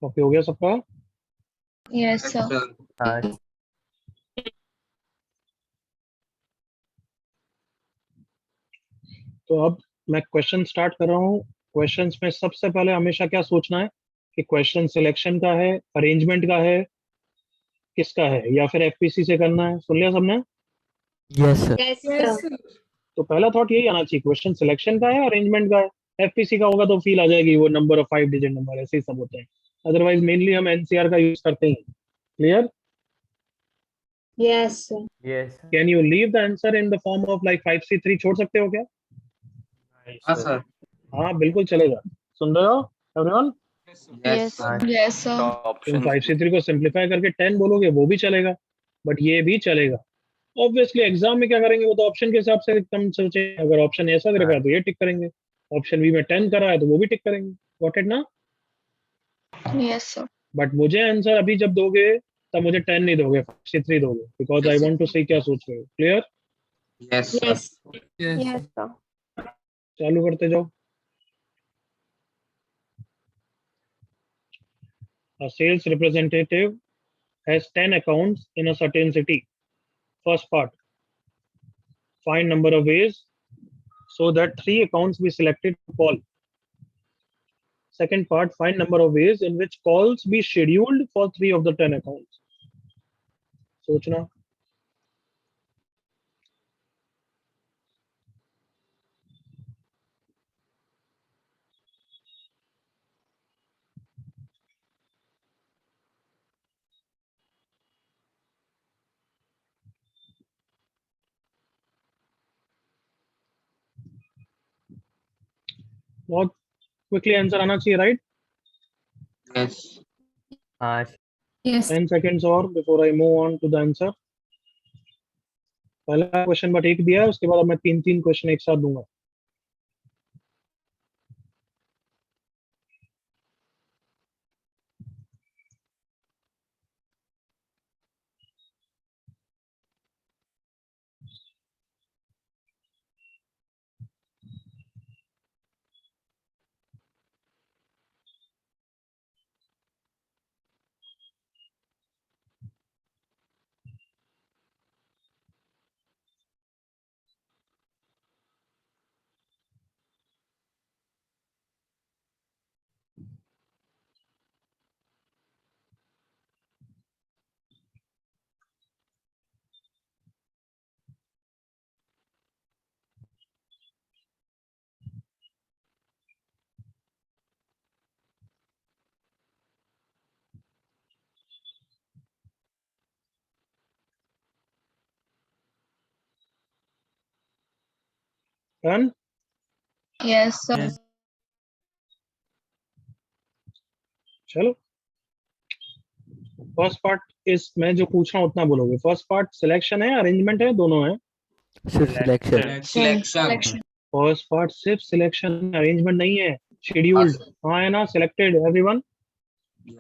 कॉपी हो गया सबका? Yes, sir. हाँ तो अब मैं क्वेश्चन स्टार्ट कर रहा हूँ। क्वेश्चंस में सबसे पहले हमेशा क्या सोचना है कि क्वेश्चन सिलेक्शन का है, अरेंजमेंट का है, किसका है, या फिर एफपीसी से करना है। सुन लिया सबने? Yes sir. Yes, sir. तो पहला थॉट यही आना चाहिए, क्वेश्चन सिलेक्शन का है, अरेंजमेंट का है। एफपीसी का होगा तो फील आ जाएगी, वो नंबर ऑफ 5 डिजिट नंबर ऐसे ही सब होते हैं। अदरवाइज मेनली हम एनसीआर का यूज करते हैं। Clear? Yes, sir. Yes. Can you leave the answer in the form of like 5C3? छोड़ सकते हो क्या? हाँ सर। हाँ बिल्कुल चलेगा। सुन रहे हो एवरीवन? Yes, yes, sir. तुम ऑप्शन 5C3 को सिंप्लीफाई करके 10 बोलोगे वो भी चलेगा, बट ये भी चलेगा। ऑब्वियसली एग्जाम में क्या करेंगे, वो तो ऑप्शन के हिसाब से एकदम सोचे। अगर ऑप्शन ऐसा दे रखा है तो ये टिक करेंगे, ऑप्शन बी में 10 करा है तो वो भी टिक करेंगे। गॉट इट ना? Yes, sir. बट मुझे आंसर अभी जब दोगे तब मुझे 10 नहीं दोगे, 5C3 दोगे, बिकॉज आई वांट टू सी क्या सोच रहे हो। Clear? Yes. Yes. Yes, sir. चालू करते जाओ। A sales representative has 10 accounts in a certain city. First part, find number of ways so that 3 accounts be selected to call. Second part, find number of ways in which calls be scheduled for 3 of the 10 accounts. सोचना। बहुत quickly answer आना चाहिए, right? Yes. हाँ Yes. 10 seconds और before I move on to the answer. पहला question but एक दिया है, उसके बाद अब मैं 3 क्वेश्चन एक साथ दूंगा। डन? Yes, sir. Yes. चलो, फर्स्ट पार्ट इस मैं जो पूछ रहा हूँ उतना बोलोगे। फर्स्ट पार्ट सिलेक्शन है, अरेंजमेंट है, दोनों है? सिर्फ सिलेक्शन। Selection. फर्स्ट पार्ट सिर्फ सिलेक्शन, अरेंजमेंट नहीं है। शेड्यूल्ड हाँ है ना? Selected everyone?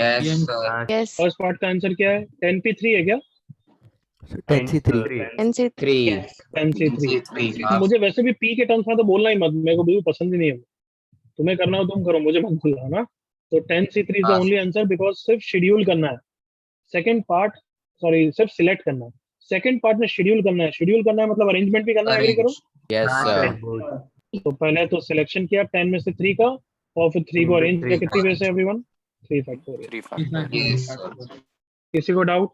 Yes, sir. Yes. First part का आंसर क्या है? 10P3 है क्या? 10C3। NC3. 10C3। हाँ. मुझे वैसे भी पी के टर्म्स में तो बोलना ही मत, मेरे को बिल्कुल पसंद ही नहीं है। तुम्हें करना हो तुम करो, मुझे मत बोलना ना। तो 10C3 इज द हाँ. ओनली आंसर, बिकॉज सिर्फ शेड्यूल करना है। सेकंड पार्ट, सॉरी, सिर्फ सिलेक्ट करना है। सेकंड पार्ट में शेड्यूल करना है। शेड्यूल करना है मतलब अरेंजमेंट भी करना है। एग्री करो? यस सर तो पहले तो सिलेक्शन किया 10 में से 3 का, और फिर 3 को अरेंज किया कितनी वे से everyone? 3 factorial. 3 factorial. Yes, sir. किसी को doubt?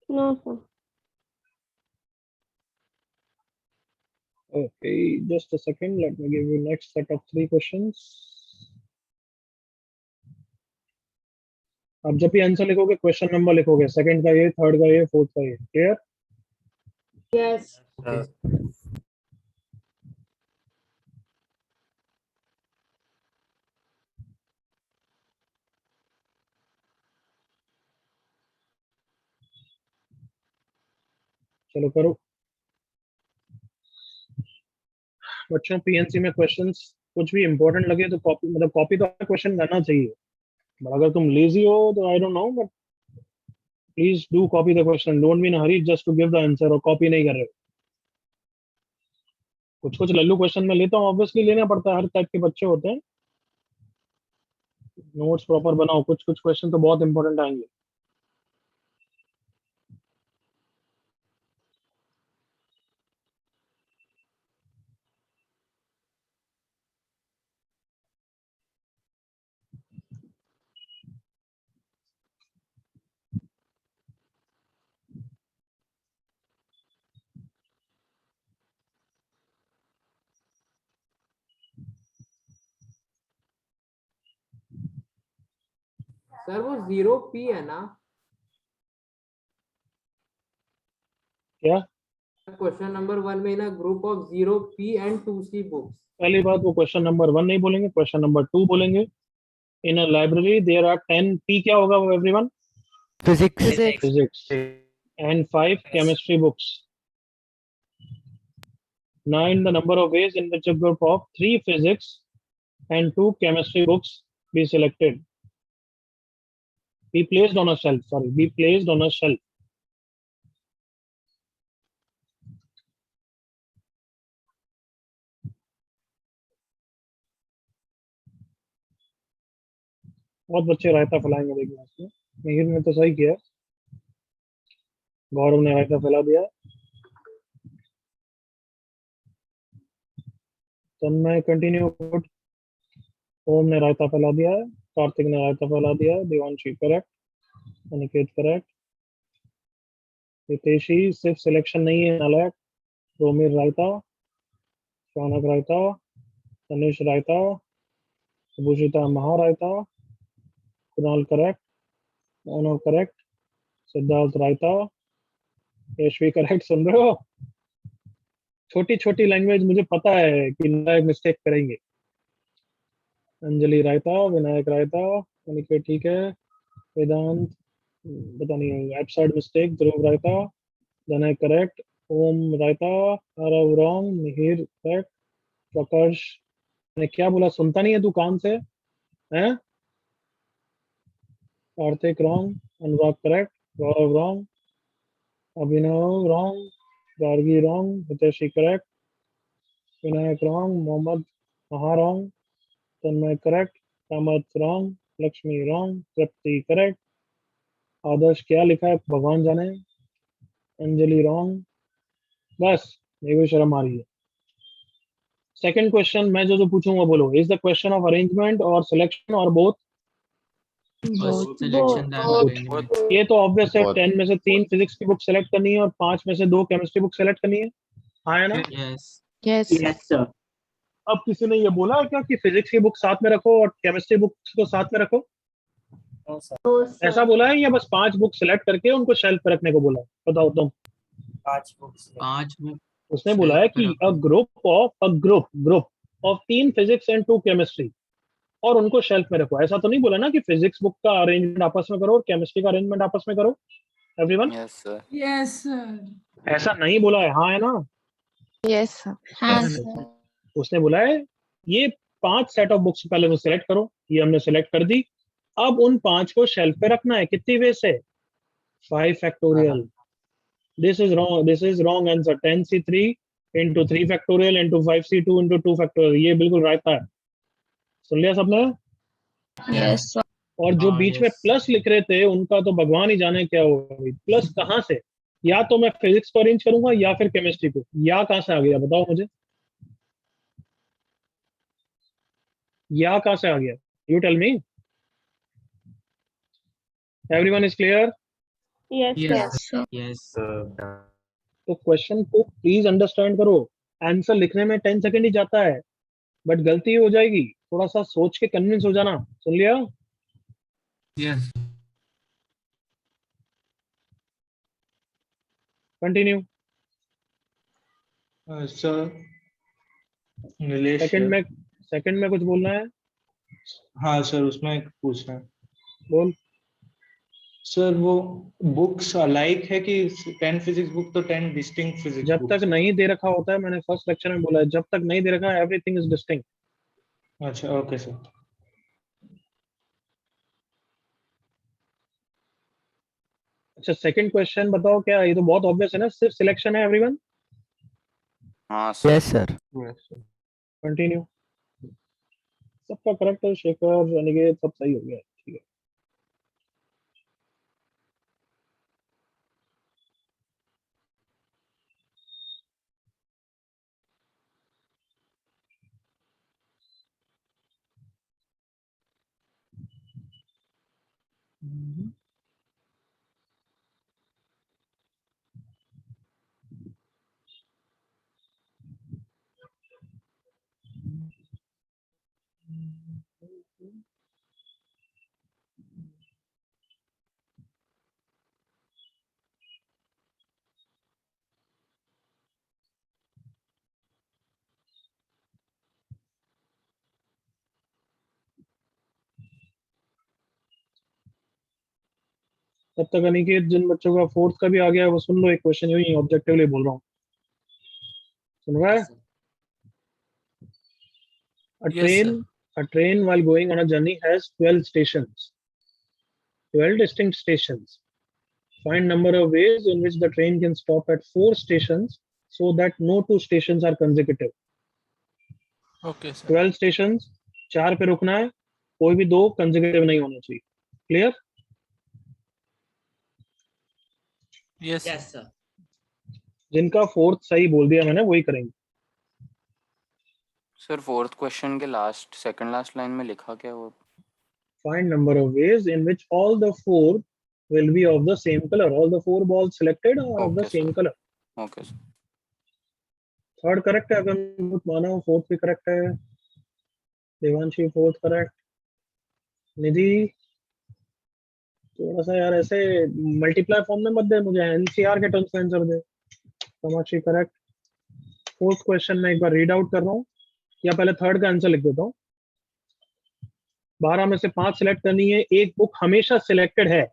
No, sir. Okay, just a second. Let me give you next set of 3 questions. अब जब भी आंसर लिखोगे क्वेश्चन नंबर लिखोगे, सेकंड का ये, थर्ड का ये, फोर्थ का ये। क्लियर? Yes. चलो करो बच्चों। पीएनसी में क्वेश्चंस कुछ भी इंपॉर्टेंट लगे तो कॉपी, मतलब कॉपी तो क्वेश्चन करना चाहिए, बट अगर तुम लेजी हो तो I don't know, but please do copy the question. Don't be in hurry just to give the answer और कॉपी नहीं कर रहे हो। कुछ कुछ लल्लू क्वेश्चन में लेता हूँ, ऑब्वियसली लेना पड़ता है, हर टाइप के बच्चे होते हैं। नोट्स प्रॉपर बनाओ, कुछ कुछ क्वेश्चन तो बहुत इंपॉर्टेंट आएंगे। सर वो 0p है ना? क्या? क्वेश्चन नंबर 1 में ना group of 0p and 2c books. पहली बात, वो क्वेश्चन नंबर 1 नहीं बोलेंगे, क्वेश्चन नंबर 2 बोलेंगे। In a library there are 10 P, क्या होगा वो everyone? Physics and 5 chemistry books. 9 the number of ways in which a group of 3 physics and 2 chemistry books be selected. Be placed on a shelf. Sorry, be placed on a shelf. बहुत बच्चे रायता फैलाएंगे, देखिए इसमें। मिहिर ने तो सही किया, गौरव ने रायता फैला दिया, तन्मय कंटिन्यू गुड, ओम ने रायता फैला दिया है, कार्तिक ने रायता फैला दिया है, देवांशी करेक्ट, अनिकेत करेक्ट, हितेशी सिर्फ सिलेक्शन नहीं है नालायक, रोमिर रायता, शौनक रायता, तनिष रायता, सुभूषिता महारायता, कुणाल करेक्ट, मानव करेक्ट, सिद्धार्थ रायता, यशवी करेक्ट। सुन रहे हो? छोटी छोटी लैंग्वेज मुझे पता है कि नालायक मिस्टेक करेंगे। अंजलि रायता, विनायक रायता, अनिकेत ठीक है, वेदांत पता नहीं, एब्सर्ड मिस्टेक, ध्रुव रायता, दनय करेक्ट, ओम रायता, आरव रॉन्ग, मिहिर करेक्ट, प्रकाश ने क्या बोला सुनता नहीं है तू कान से, हैं? Kartik wrong, Anurag correct, Gaurav wrong, Abhinav wrong, Gargi wrong, Hiteshi correct, Vinayak wrong, Mohammad Maha wrong, Tanmay correct, Kamat wrong, Lakshmi wrong, Tripti correct, Adarsh क्या लिखा है भगवान जाने, अंजलि रॉन्ग। बस मेरे को शर्म आ रही है। सेकंड क्वेश्चन मैं जो पूछूंगा बोलो, is the question of arrangement और सिलेक्शन और बोथ? Selection and arrangement. ये तो ऑब्वियस है, Both. 10 में से 3 फिजिक्स की बुक सेलेक्ट करनी है और 5 में से 2 केमिस्ट्री बुक सेलेक्ट करनी है। हाँ है ना? Yes. Yes, sir. अब किसी ने ये बोला क्या कि फिजिक्स की बुक साथ में रखो और केमिस्ट्री बुक को साथ में रखो? ऐसा बोला है या बस 5 बुक सेलेक्ट करके उनको शेल्फ पे रखने को बोला है? बताओ तुम। 5 बुक उसने बोला है कि a group of 3 physics and 2 chemistry, और उनको शेल्फ में रखो। ऐसा तो नहीं बोला ना कि फिजिक्स बुक का अरेंजमेंट आपस में करो और केमिस्ट्री का अरेंजमेंट आपस में करो everyone? Yes, sir. Yes, sir. ऐसा नहीं बोला है, हाँ है ना? Yes, sir. हाँ, sir. उसने बोला है ये 5 सेट ऑफ बुक्स पहले तो सिलेक्ट करो, ये हमने सिलेक्ट कर दी, अब उन 5 को शेल्फ पे रखना है। कितनी वे से? 5 factorial. This is wrong answer. 10c3 into 3 factorial into 5c2 into 2 factorial, ये बिल्कुल रायता है। सुन लिया सबने? Yes, sir. और जो बीच में प्लस लिख रहे थे उनका तो भगवान ही जाने क्या होगा। प्लस कहाँ से? या तो मैं फिजिक्स को अरेंज करूंगा या फिर केमिस्ट्री को। या कहाँ से आ गया बताओ मुझे? या कहाँ से आ गया? You tell me. Everyone is clear? Yes. Yes, sir. Yes. तो क्वेश्चन को प्लीज अंडरस्टैंड करो. आंसर लिखने में 10 सेकंड ही जाता है, बट गलती हो जाएगी. थोड़ा सा सोच के कन्विंस हो जाना. सुन लिया? Yes. Continue. Sir Nilesh second में कुछ बोलना है? हाँ सर, उसमें एक पूछना है बोल. सर. वो बुक्स अलाइक है कि 10 फिजिक्स बुक तो 10 डिस्टिंक्ट फिजिक्स जब तक नहीं दे रखा होता है, मैंने फर्स्ट लेक्चर में बोला है, जब तक नहीं दे रखा है एवरीथिंग इज डिस्टिंक्ट. अच्छा, ओके सर. अच्छा, सेकंड क्वेश्चन बताओ. क्या ये तो बहुत ऑब्वियस है ना, सिर्फ सिलेक्शन है एवरीवन? हाँ सर. Yes, sir. कंटिन्यू. सबका करेक्ट है. शेखर, अनिकेत, सब सही हो गया. ठीक है. तब तक अनिकेत, जिन बच्चों का फोर्थ का भी आ गया है वो सुन लो. एक क्वेश्चन यूं ही ऑब्जेक्टिवली बोल रहा हूँ. सुन रहा है? Yes, sir. A train while going on a journey has 12 stations. 12 distinct stations. Find number of ways in which the train can stop at 4 stations so that no 2 stations are consecutive. Okay, sir. 12 stations, 4 पे रुकना है, कोई भी 2 consecutive नहीं होना चाहिए. Clear? Yes, sir. Yes, sir. जिनका fourth सही बोल दिया मैंने वही करेंगे. सर फोर्थ क्वेश्चन के लास्ट सेकंड लास्ट लाइन में लिखा क्या वो? Find number of ways in which all the 4 will be of the same color. All the 4 balls selected are of the Okay, same sir. color. Okay sir. Third correct है. अगर कुछ माना, fourth भी correct है. Devanshi fourth correct. निधि थोड़ा सा यार ऐसे मल्टीप्लाई फॉर्म में मत दे मुझे, एनसीआर के टर्म्स में आंसर दे. कामाक्षी करेक्ट. फोर्थ क्वेश्चन में एक बार रीड आउट कर रहा हूँ, या पहले थर्ड का आंसर लिख देता हूँ. 12 में से 5 सिलेक्ट करनी है. एक बुक हमेशा सिलेक्टेड है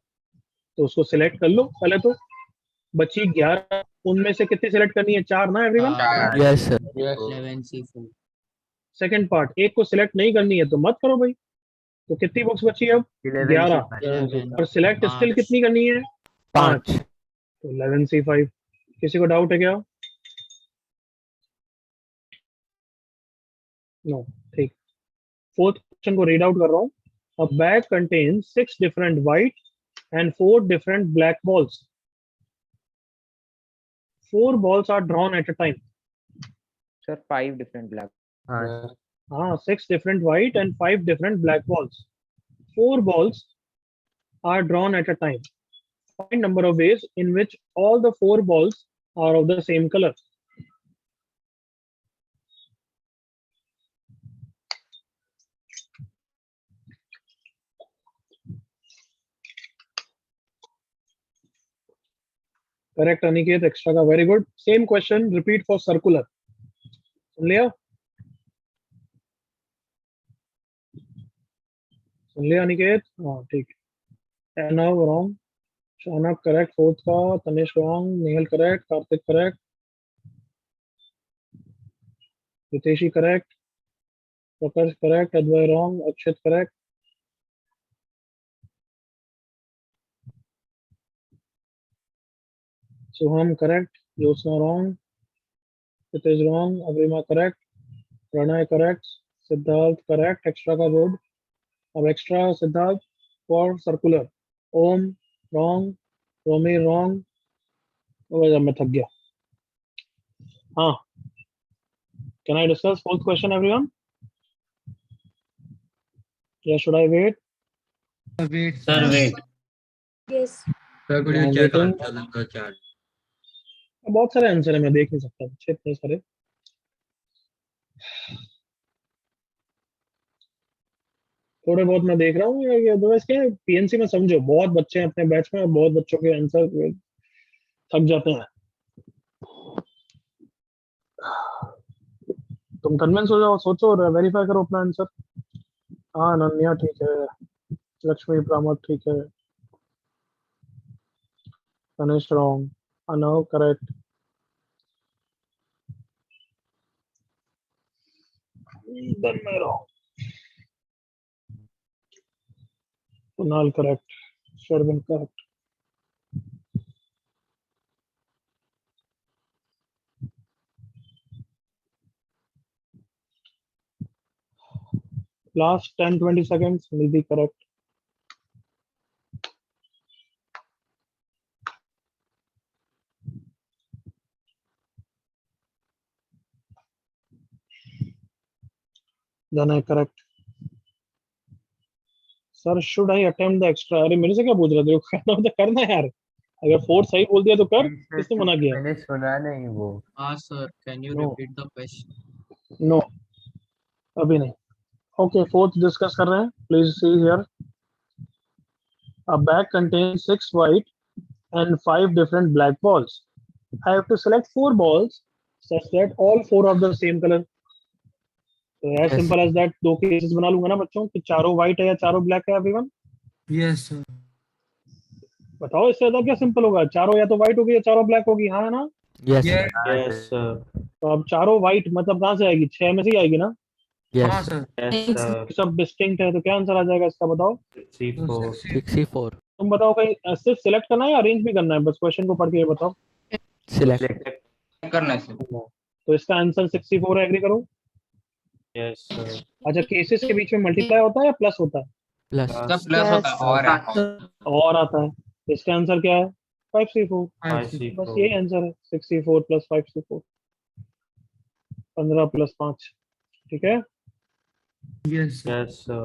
तो उसको सिलेक्ट कर लो पहले. तो बची 11, उनमें से कितनी सिलेक्ट करनी है? 4 ना everyone? Yes, sir. 11C4. Second part, एक को सिलेक्ट नहीं करनी है तो मत करो भाई. तो कितनी बुक्स बची अब? 11. 11. और सिलेक्ट स्टिल कितनी करनी है? 5. 5. तो 11C5. किसी को डाउट है क्या? नो. ठीक. फोर्थ क्वेश्चन को रीड आउट कर रहा हूँ. अ bag contains 6 different white and 4 different black balls. 4 balls are drawn at a time. Sir, 5 different black. 6 different white and 5 different black balls. 4 balls are drawn at a time. Find number of ways in which all the 4 balls are of the same color. Correct, Aniket. Extra का very good. Same question, repeat for circular. सुन लिया? सुन लिया अनिकेत? हाँ ठीक. Now wrong. Shanak correct. Fourth का. Tanish wrong. Nehal correct. Karthik correct. Riteshi correct. Prakash correct. Advay wrong. Akshit correct. Suham correct. Jyotsna wrong. It is wrong. Avrima correct. Pranay correct. Siddharth correct. Extra का board. अब extra Siddharth for circular. Om wrong. Romi wrong. अब मैं थक गया. हाँ. Can I discuss fourth question, everyone? Yeah, should I wait? Wait. Sir, wait. Yes. Sir, could you Now check waiting. answers in the chat? बहुत सारे answer है, मैं देख नहीं सकता बच्चे इतने सारे। थोड़े बहुत मैं देख रहा हूँ, ये अदरवाइज क्या पीएनसी में समझो बहुत बच्चे हैं अपने बैच में और बहुत बच्चों के आंसर थक जाते हैं। तुम कन्विंस हो जाओ, सोचो और वेरीफाई करो अपना आंसर। हाँ अनन्या ठीक है, लक्ष्मी प्रामक ठीक है, Tanish wrong, Anav correct, then मैं wrong, Kunal correct, Sherwin correct. Last 10-20 seconds will be correct. Then I correct. Sir, should I attempt the extra? अरे मेरे से क्या पूछ रहे थे? करना तो करना है यार। अगर फोर्थ सही बोल दिया तो कर, किसने मना किया? मैंने सुना नहीं वो। हाँ sir, can you No. repeat the question? No, अभी नहीं। Okay, fourth discuss कर रहे हैं। Please see here. A bag contains 6 white and 5 different black balls. I have to select 4 balls such that all 4 of the same color. So as Yes. simple as that, दो cases बना लूंगा ना बच्चों कि चारों व्हाइट है या चारों ब्लैक है एवरीवन। Yes sir. बताओ इससे ज्यादा क्या सिंपल होगा? चारों या तो व्हाइट होगी या चारों ब्लैक होगी, हाँ है ना? Yes. Yes, sir. तो अब चारों व्हाइट मतलब कहाँ से आएगी? 6 में से ही आएगी ना? Yes. Yes, sir. सब डिस्टिंक्ट है तो क्या आंसर आ जाएगा इसका बताओ? 64. 64. तुम बताओ कहीं सिर्फ सिलेक्ट करना है या अरेंज भी करना है? बस क्वेश्चन को पढ़ के ये बताओ। Select. करना है sir. तो इसका आंसर 64 है, एग्री करो। Yes, sir. अच्छा, केसेस के बीच में मल्टीप्लाई होता है या प्लस होता है? Plus. Sir, plus होता है और आता है. और आता है। इसका आंसर क्या है? 5C4। 5C4. बस यही आंसर है, 64 प्लस 5C4, 15 प्लस 5। ठीक है, Yes, sir.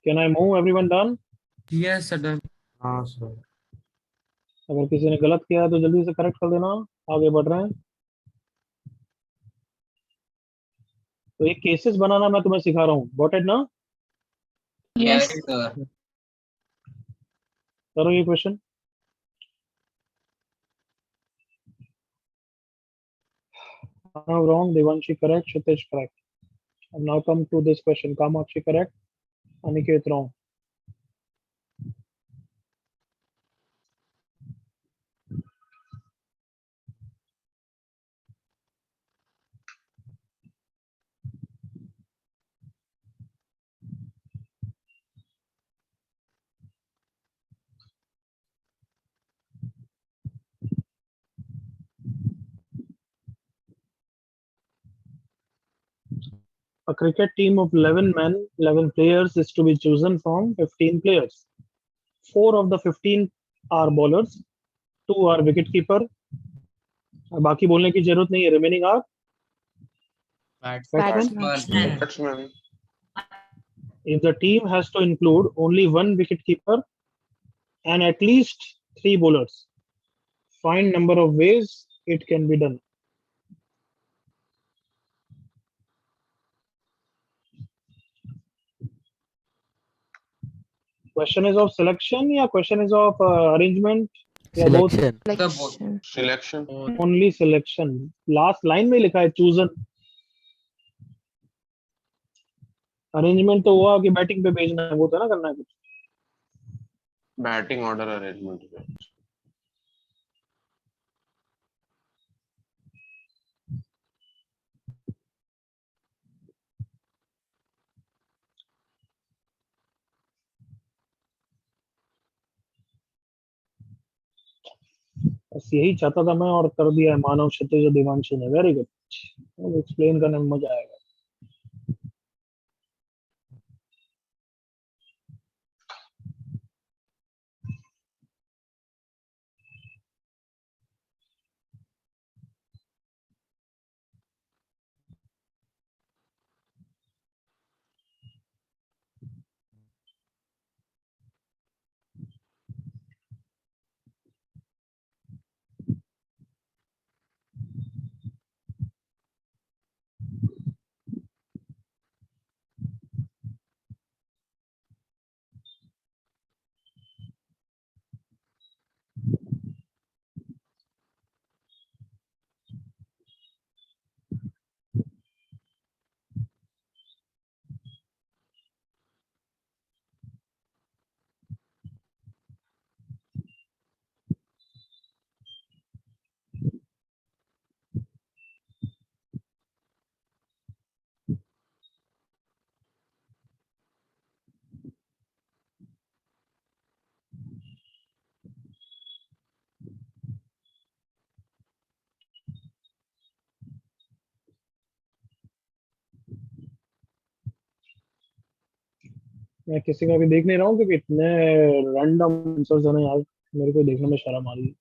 Can I move? Everyone done? Yes sir, done. हाँ, sir. अगर किसी ने गलत किया है तो जल्दी से करेक्ट कर देना। आगे बढ़ रहे हैं। तो ये केसेस बनाना मैं तुम्हें सिखा रहा हूँ, गॉट इट ना? Yes sir. करो ये question. Now wrong, Devanshi correct, Shitesh correct. And now come to this question. Kamakshi correct, Aniket wrong. A cricket team of 11 men, 11 players is to be chosen from 15 players. 4 of the 15 are bowlers, 2 are wicketkeeper. बाकी बोलने की जरूरत नहीं है। Remaining are Batsman. Batsman. if the team has to include only 1 wicketkeeper and at least 3 bowlers, find number of ways it can be done. Question is of selection या question is of arrangement या both? Selection. Selection. Selection. Only selection. Last line में लिखा है chosen. Arrangement तो हुआ कि batting पे भेजना है, वो तो ना करना है कुछ। Batting order arrangement. बस यही चाहता था मैं और कर दिया है मानव, क्षितिज और दिवांशु ने। Very good. अब एक्सप्लेन करने में मजा आएगा। मैं किसी का भी देख नहीं रहा हूँ क्योंकि इतने रैंडम आंसर्स है ना यार, मेरे को देखने में शर्म आ रही है।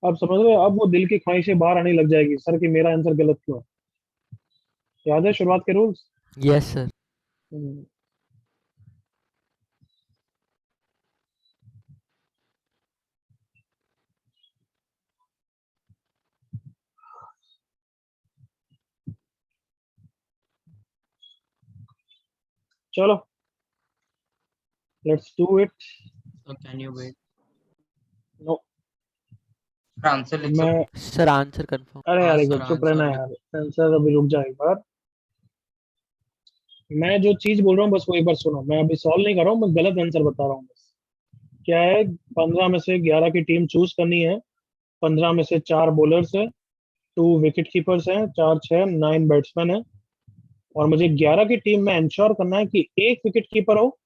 अब समझ रहे हो, अब वो दिल की ख्वाहिशें बाहर आने लग जाएगी सर कि मेरा आंसर गलत क्यों है। याद है शुरुआत के रूल्स? Yes, sir. चलो let's do it. So can you wait? No answer लिख मैं Sir, answer confirm. अरे यार एक sir, बार चुप रहना answer यार, आंसर अभी रुक जा एक बार। मैं जो चीज बोल रहा हूँ बस वो एक बार सुनो, मैं अभी सॉल्व नहीं कर रहा हूँ, मैं गलत आंसर बता रहा हूँ बस। क्या है, 15 में से 11 की टीम चूज करनी है। 15 में से 4 बॉलर्स है, 2 विकेट कीपर्स हैं, 4 6 9 बैट्समैन है, और मुझे 11 की टीम में इंश्योर करना है कि एक विकेट कीपर हो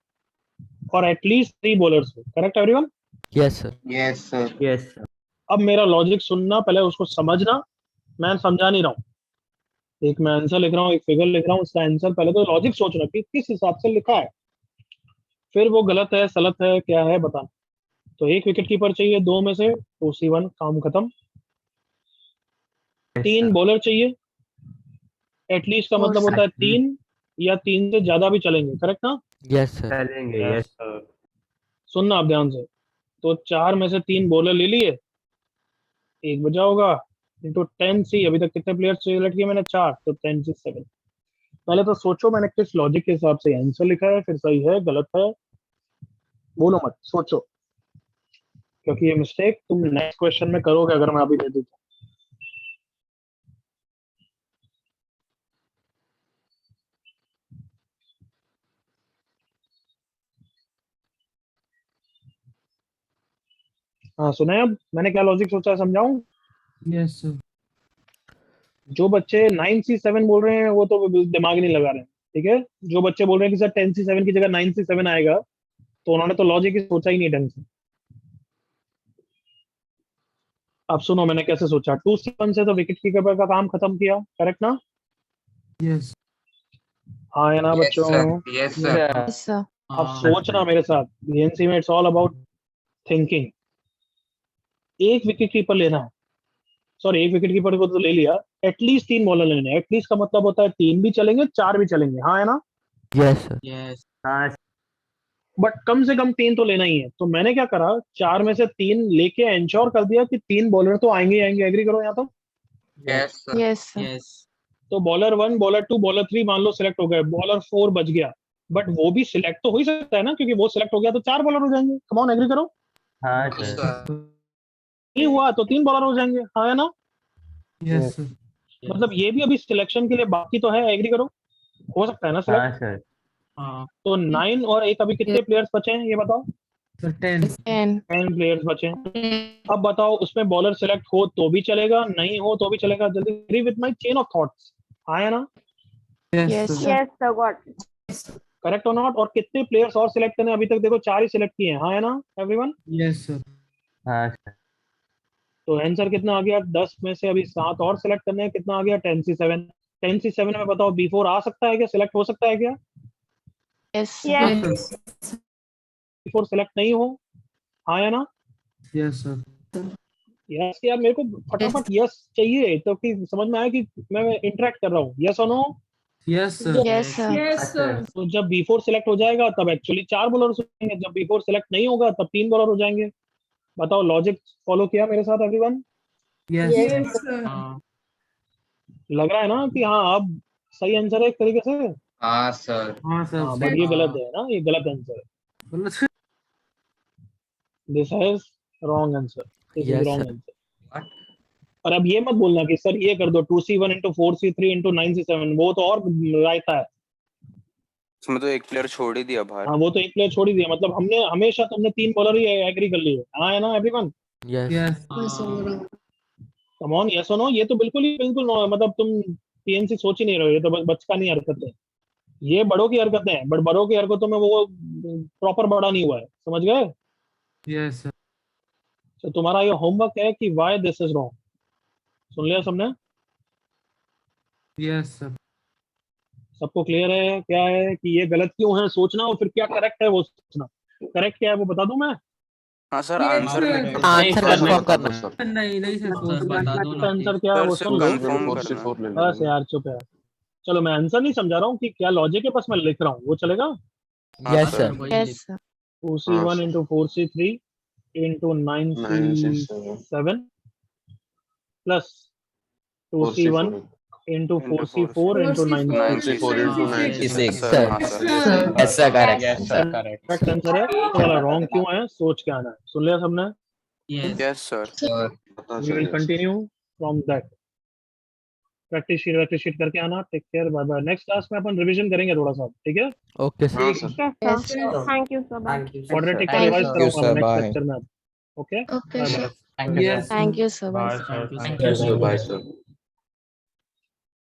और एटलीस्ट 3 बॉलर्स हो। Correct everyone? Yes, sir. Yes sir yes sir. अब मेरा लॉजिक सुनना, पहले उसको समझना, मैं समझा नहीं रहा हूँ। एक मैं आंसर लिख रहा हूँ, एक फिगर लिख रहा हूँ, उसका आंसर पहले तो लॉजिक सोचना कि किस हिसाब से लिखा है, फिर वो गलत है सलत है क्या है बताना। तो एक विकेट कीपर चाहिए 2 में से, 2C1 काम खत्म। 3 बॉलर चाहिए, एटलीस्ट का मतलब होता है 3 या 3 से ज्यादा भी चलेंगे। करेक्ट ना? Yes, sir. चलेंगे यस सर। सुनना आप ध्यान से। तो 4 में से 3 बॉलर ले लिए, एक बचा होगा, इंटू 10C। अभी तक कितने प्लेयर्स सिलेक्ट किए मैंने? 4, तो 10C7। पहले तो सोचो मैंने किस लॉजिक के हिसाब से आंसर लिखा है, फिर सही है गलत है बोलो मत, सोचो, क्योंकि ये मिस्टेक तुम नेक्स्ट क्वेश्चन में करोगे अगर मैं अभी दे दूं तो। हाँ सुना है, अब मैंने क्या लॉजिक सोचा है समझाऊं? Yes sir. जो बच्चे 9C7 बोल रहे हैं वो तो दिमाग नहीं लगा रहे हैं, ठीक है। जो बच्चे बोल रहे हैं कि सर 10C7 की जगह 9C7 आएगा, तो उन्होंने तो लॉजिक ही सोचा ही नहीं ढंग से। अब सुनो मैंने कैसे सोचा। 2C1 से तो विकेट कीपर का काम खत्म किया। करेक्ट ना? यस हाँ या ना बच्चों? Yes sir Yes, sir. अब सोचना मेरे साथ, बीएनसी में इट्स ऑल अबाउट थिंकिंग। एक विकेट कीपर लेना है, सॉरी एक विकेट कीपर को तो ले लिया, एटलीस्ट 3 बॉलर लेने हैं। एटलीस्ट का मतलब होता है 3 भी चलेंगे 4 भी चलेंगे, हाँ है ना? Yes, sir. Yes. हाँ बट कम से कम 3 तो लेना ही है। तो मैंने क्या करा, 4 में से 3 लेके इंश्योर कर दिया कि 3 बॉलर तो आएंगे ही आएंगे। एग्री करो यहाँ तो। Yes sir Yes, sir. Yes. तो बॉलर 1 बॉलर 2 बॉलर 3 मान लो सिलेक्ट हो गए, बॉलर 4 बच गया, बट वो भी सिलेक्ट तो हो ही सकता है ना, क्योंकि वो सिलेक्ट हो गया तो 4 बॉलर हो जाएंगे। कम ऑन एग्री करो। हाँ सर नहीं हुआ तो 3 बॉलर हो जाएंगे, हाँ है ना? Yes sir. मतलब ये भी अभी सिलेक्शन के लिए बाकी तो है। एग्री करो, हो सकता है ना सिलेक्ट? सर। हाँ. तो 9 और 1 अभी कितने प्लेयर्स बचे हैं ये बताओ? सर 10 10. 10 प्लेयर्स बचे हैं। अब बताओ उसमें बॉलर सिलेक्ट हो तो भी चलेगा, नहीं हो तो भी चलेगा। जल्दी agree with my chain of thoughts, हाँ है ना? Yes, sir. Yes, sir, got it. Correct और नॉट? और कितने प्लेयर्स और सिलेक्ट करने हैं? अभी तक देखो 4 ही सिलेक्ट किए हैं, हाँ है ना एवरीवन? Yes sir. हाँ सर। तो आंसर कितना आ गया? 10 में से अभी 7 और सिलेक्ट करने हैं। कितना आ गया? 10C7। 10C7 में बताओ B4 आ सकता है क्या, सिलेक्ट हो सकता है क्या? Yes, sir. Yes. B4 select नहीं हो, हाँ है ना? Yes sir. यस यार, मेरे को फटाफट यस चाहिए तो कि समझ में आया कि मैं इंटरेक्ट कर रहा हूँ। यस और no? Yes sir. Yes, sir. Yes, sir. तो जब B4 सिलेक्ट हो जाएगा तब एक्चुअली 4 बॉलर हो जाएंगे, जब B4 सिलेक्ट नहीं होगा तब 3 बॉलर हो जाएंगे। बताओ लॉजिक फॉलो किया मेरे साथ एवरीवन? यस हाँ. लग रहा है ना कि हाँ अब सही आंसर है एक तरीके से? हाँ सर हाँ हाँ सर। बट ये गलत है ना, ये गलत आंसर है। Sir this is wrong answer, this is Yes, wrong sir. Answer. और अब ये मत बोलना कि सर ये कर दो 2C1 into 4C3 into 9C7, वो तो और रायता है। उसमें तो एक प्लेयर छोड़ ही दिया बाहर। हाँ वो तो एक प्लेयर छोड़ ही दिया, मतलब हमने हमेशा तुमने 3 बॉलर ही एग्री कर लिए, हाँ है ना एवरीवन? Yes. यस हाँ. कम ऑन यस और नो? ये तो बिल्कुल ही बिल्कुल no, मतलब तुम पीएनसी सोच ही नहीं रहे हो, ये तो बस बचकानी हरकतें, ये बड़ों की हरकतें हैं। बट बड़ों की हरकतों में वो प्रॉपर बड़ा नहीं हुआ है, समझ गए? Yes sir. तो तुम्हारा ये होमवर्क है कि वाई दिस इज रॉन्ग। सुन लिया सबने? Yes sir. सबको क्लियर है क्या है कि ये गलत क्यों है सोचना, और फिर क्या करेक्ट है वो सोचना। करेक्ट क्या है वो बता दूं मैं? हाँ सर, आंसर आंसर कंफर्म करना। नहीं नहीं सर, सर बता दो ना आंसर क्या है वो सुन लो। कंफर्म करना। बस यार चुप है। चलो मैं आंसर नहीं समझा रहा हूँ कि क्या लॉजिक है, बस मैं लिख रहा हूँ, वो चलेगा? Yes sir. वही Yes, लिख- sir. 2C1 into 4C3 into 9C7 plus 2C1 into 4C4 into 9C4 into 96. Sir. हाँ sir. Yes sir, correct. Correct answer है। तो वाला रॉन्ग क्यों है सोच के आना है। सुन लिया सबने? Yes. Yes sir. Sir. We will continue from that. Practice sheet करके आना। Take care, bye bye. Next class में अपन रिवीजन करेंगे थोड़ा सा, ठीक है? Okay sir. Yes, Yes, sir. sir. Thank you, sir. Bye. Thank you. Quadratic का Thank रिवाइज you. कराऊंगा sir, नेक्स्ट bye. लेक्चर में। Okay Okay, sir. Yes. Thank you, sir. Bye. Thank you, Thank you, Bye sir, bye sir.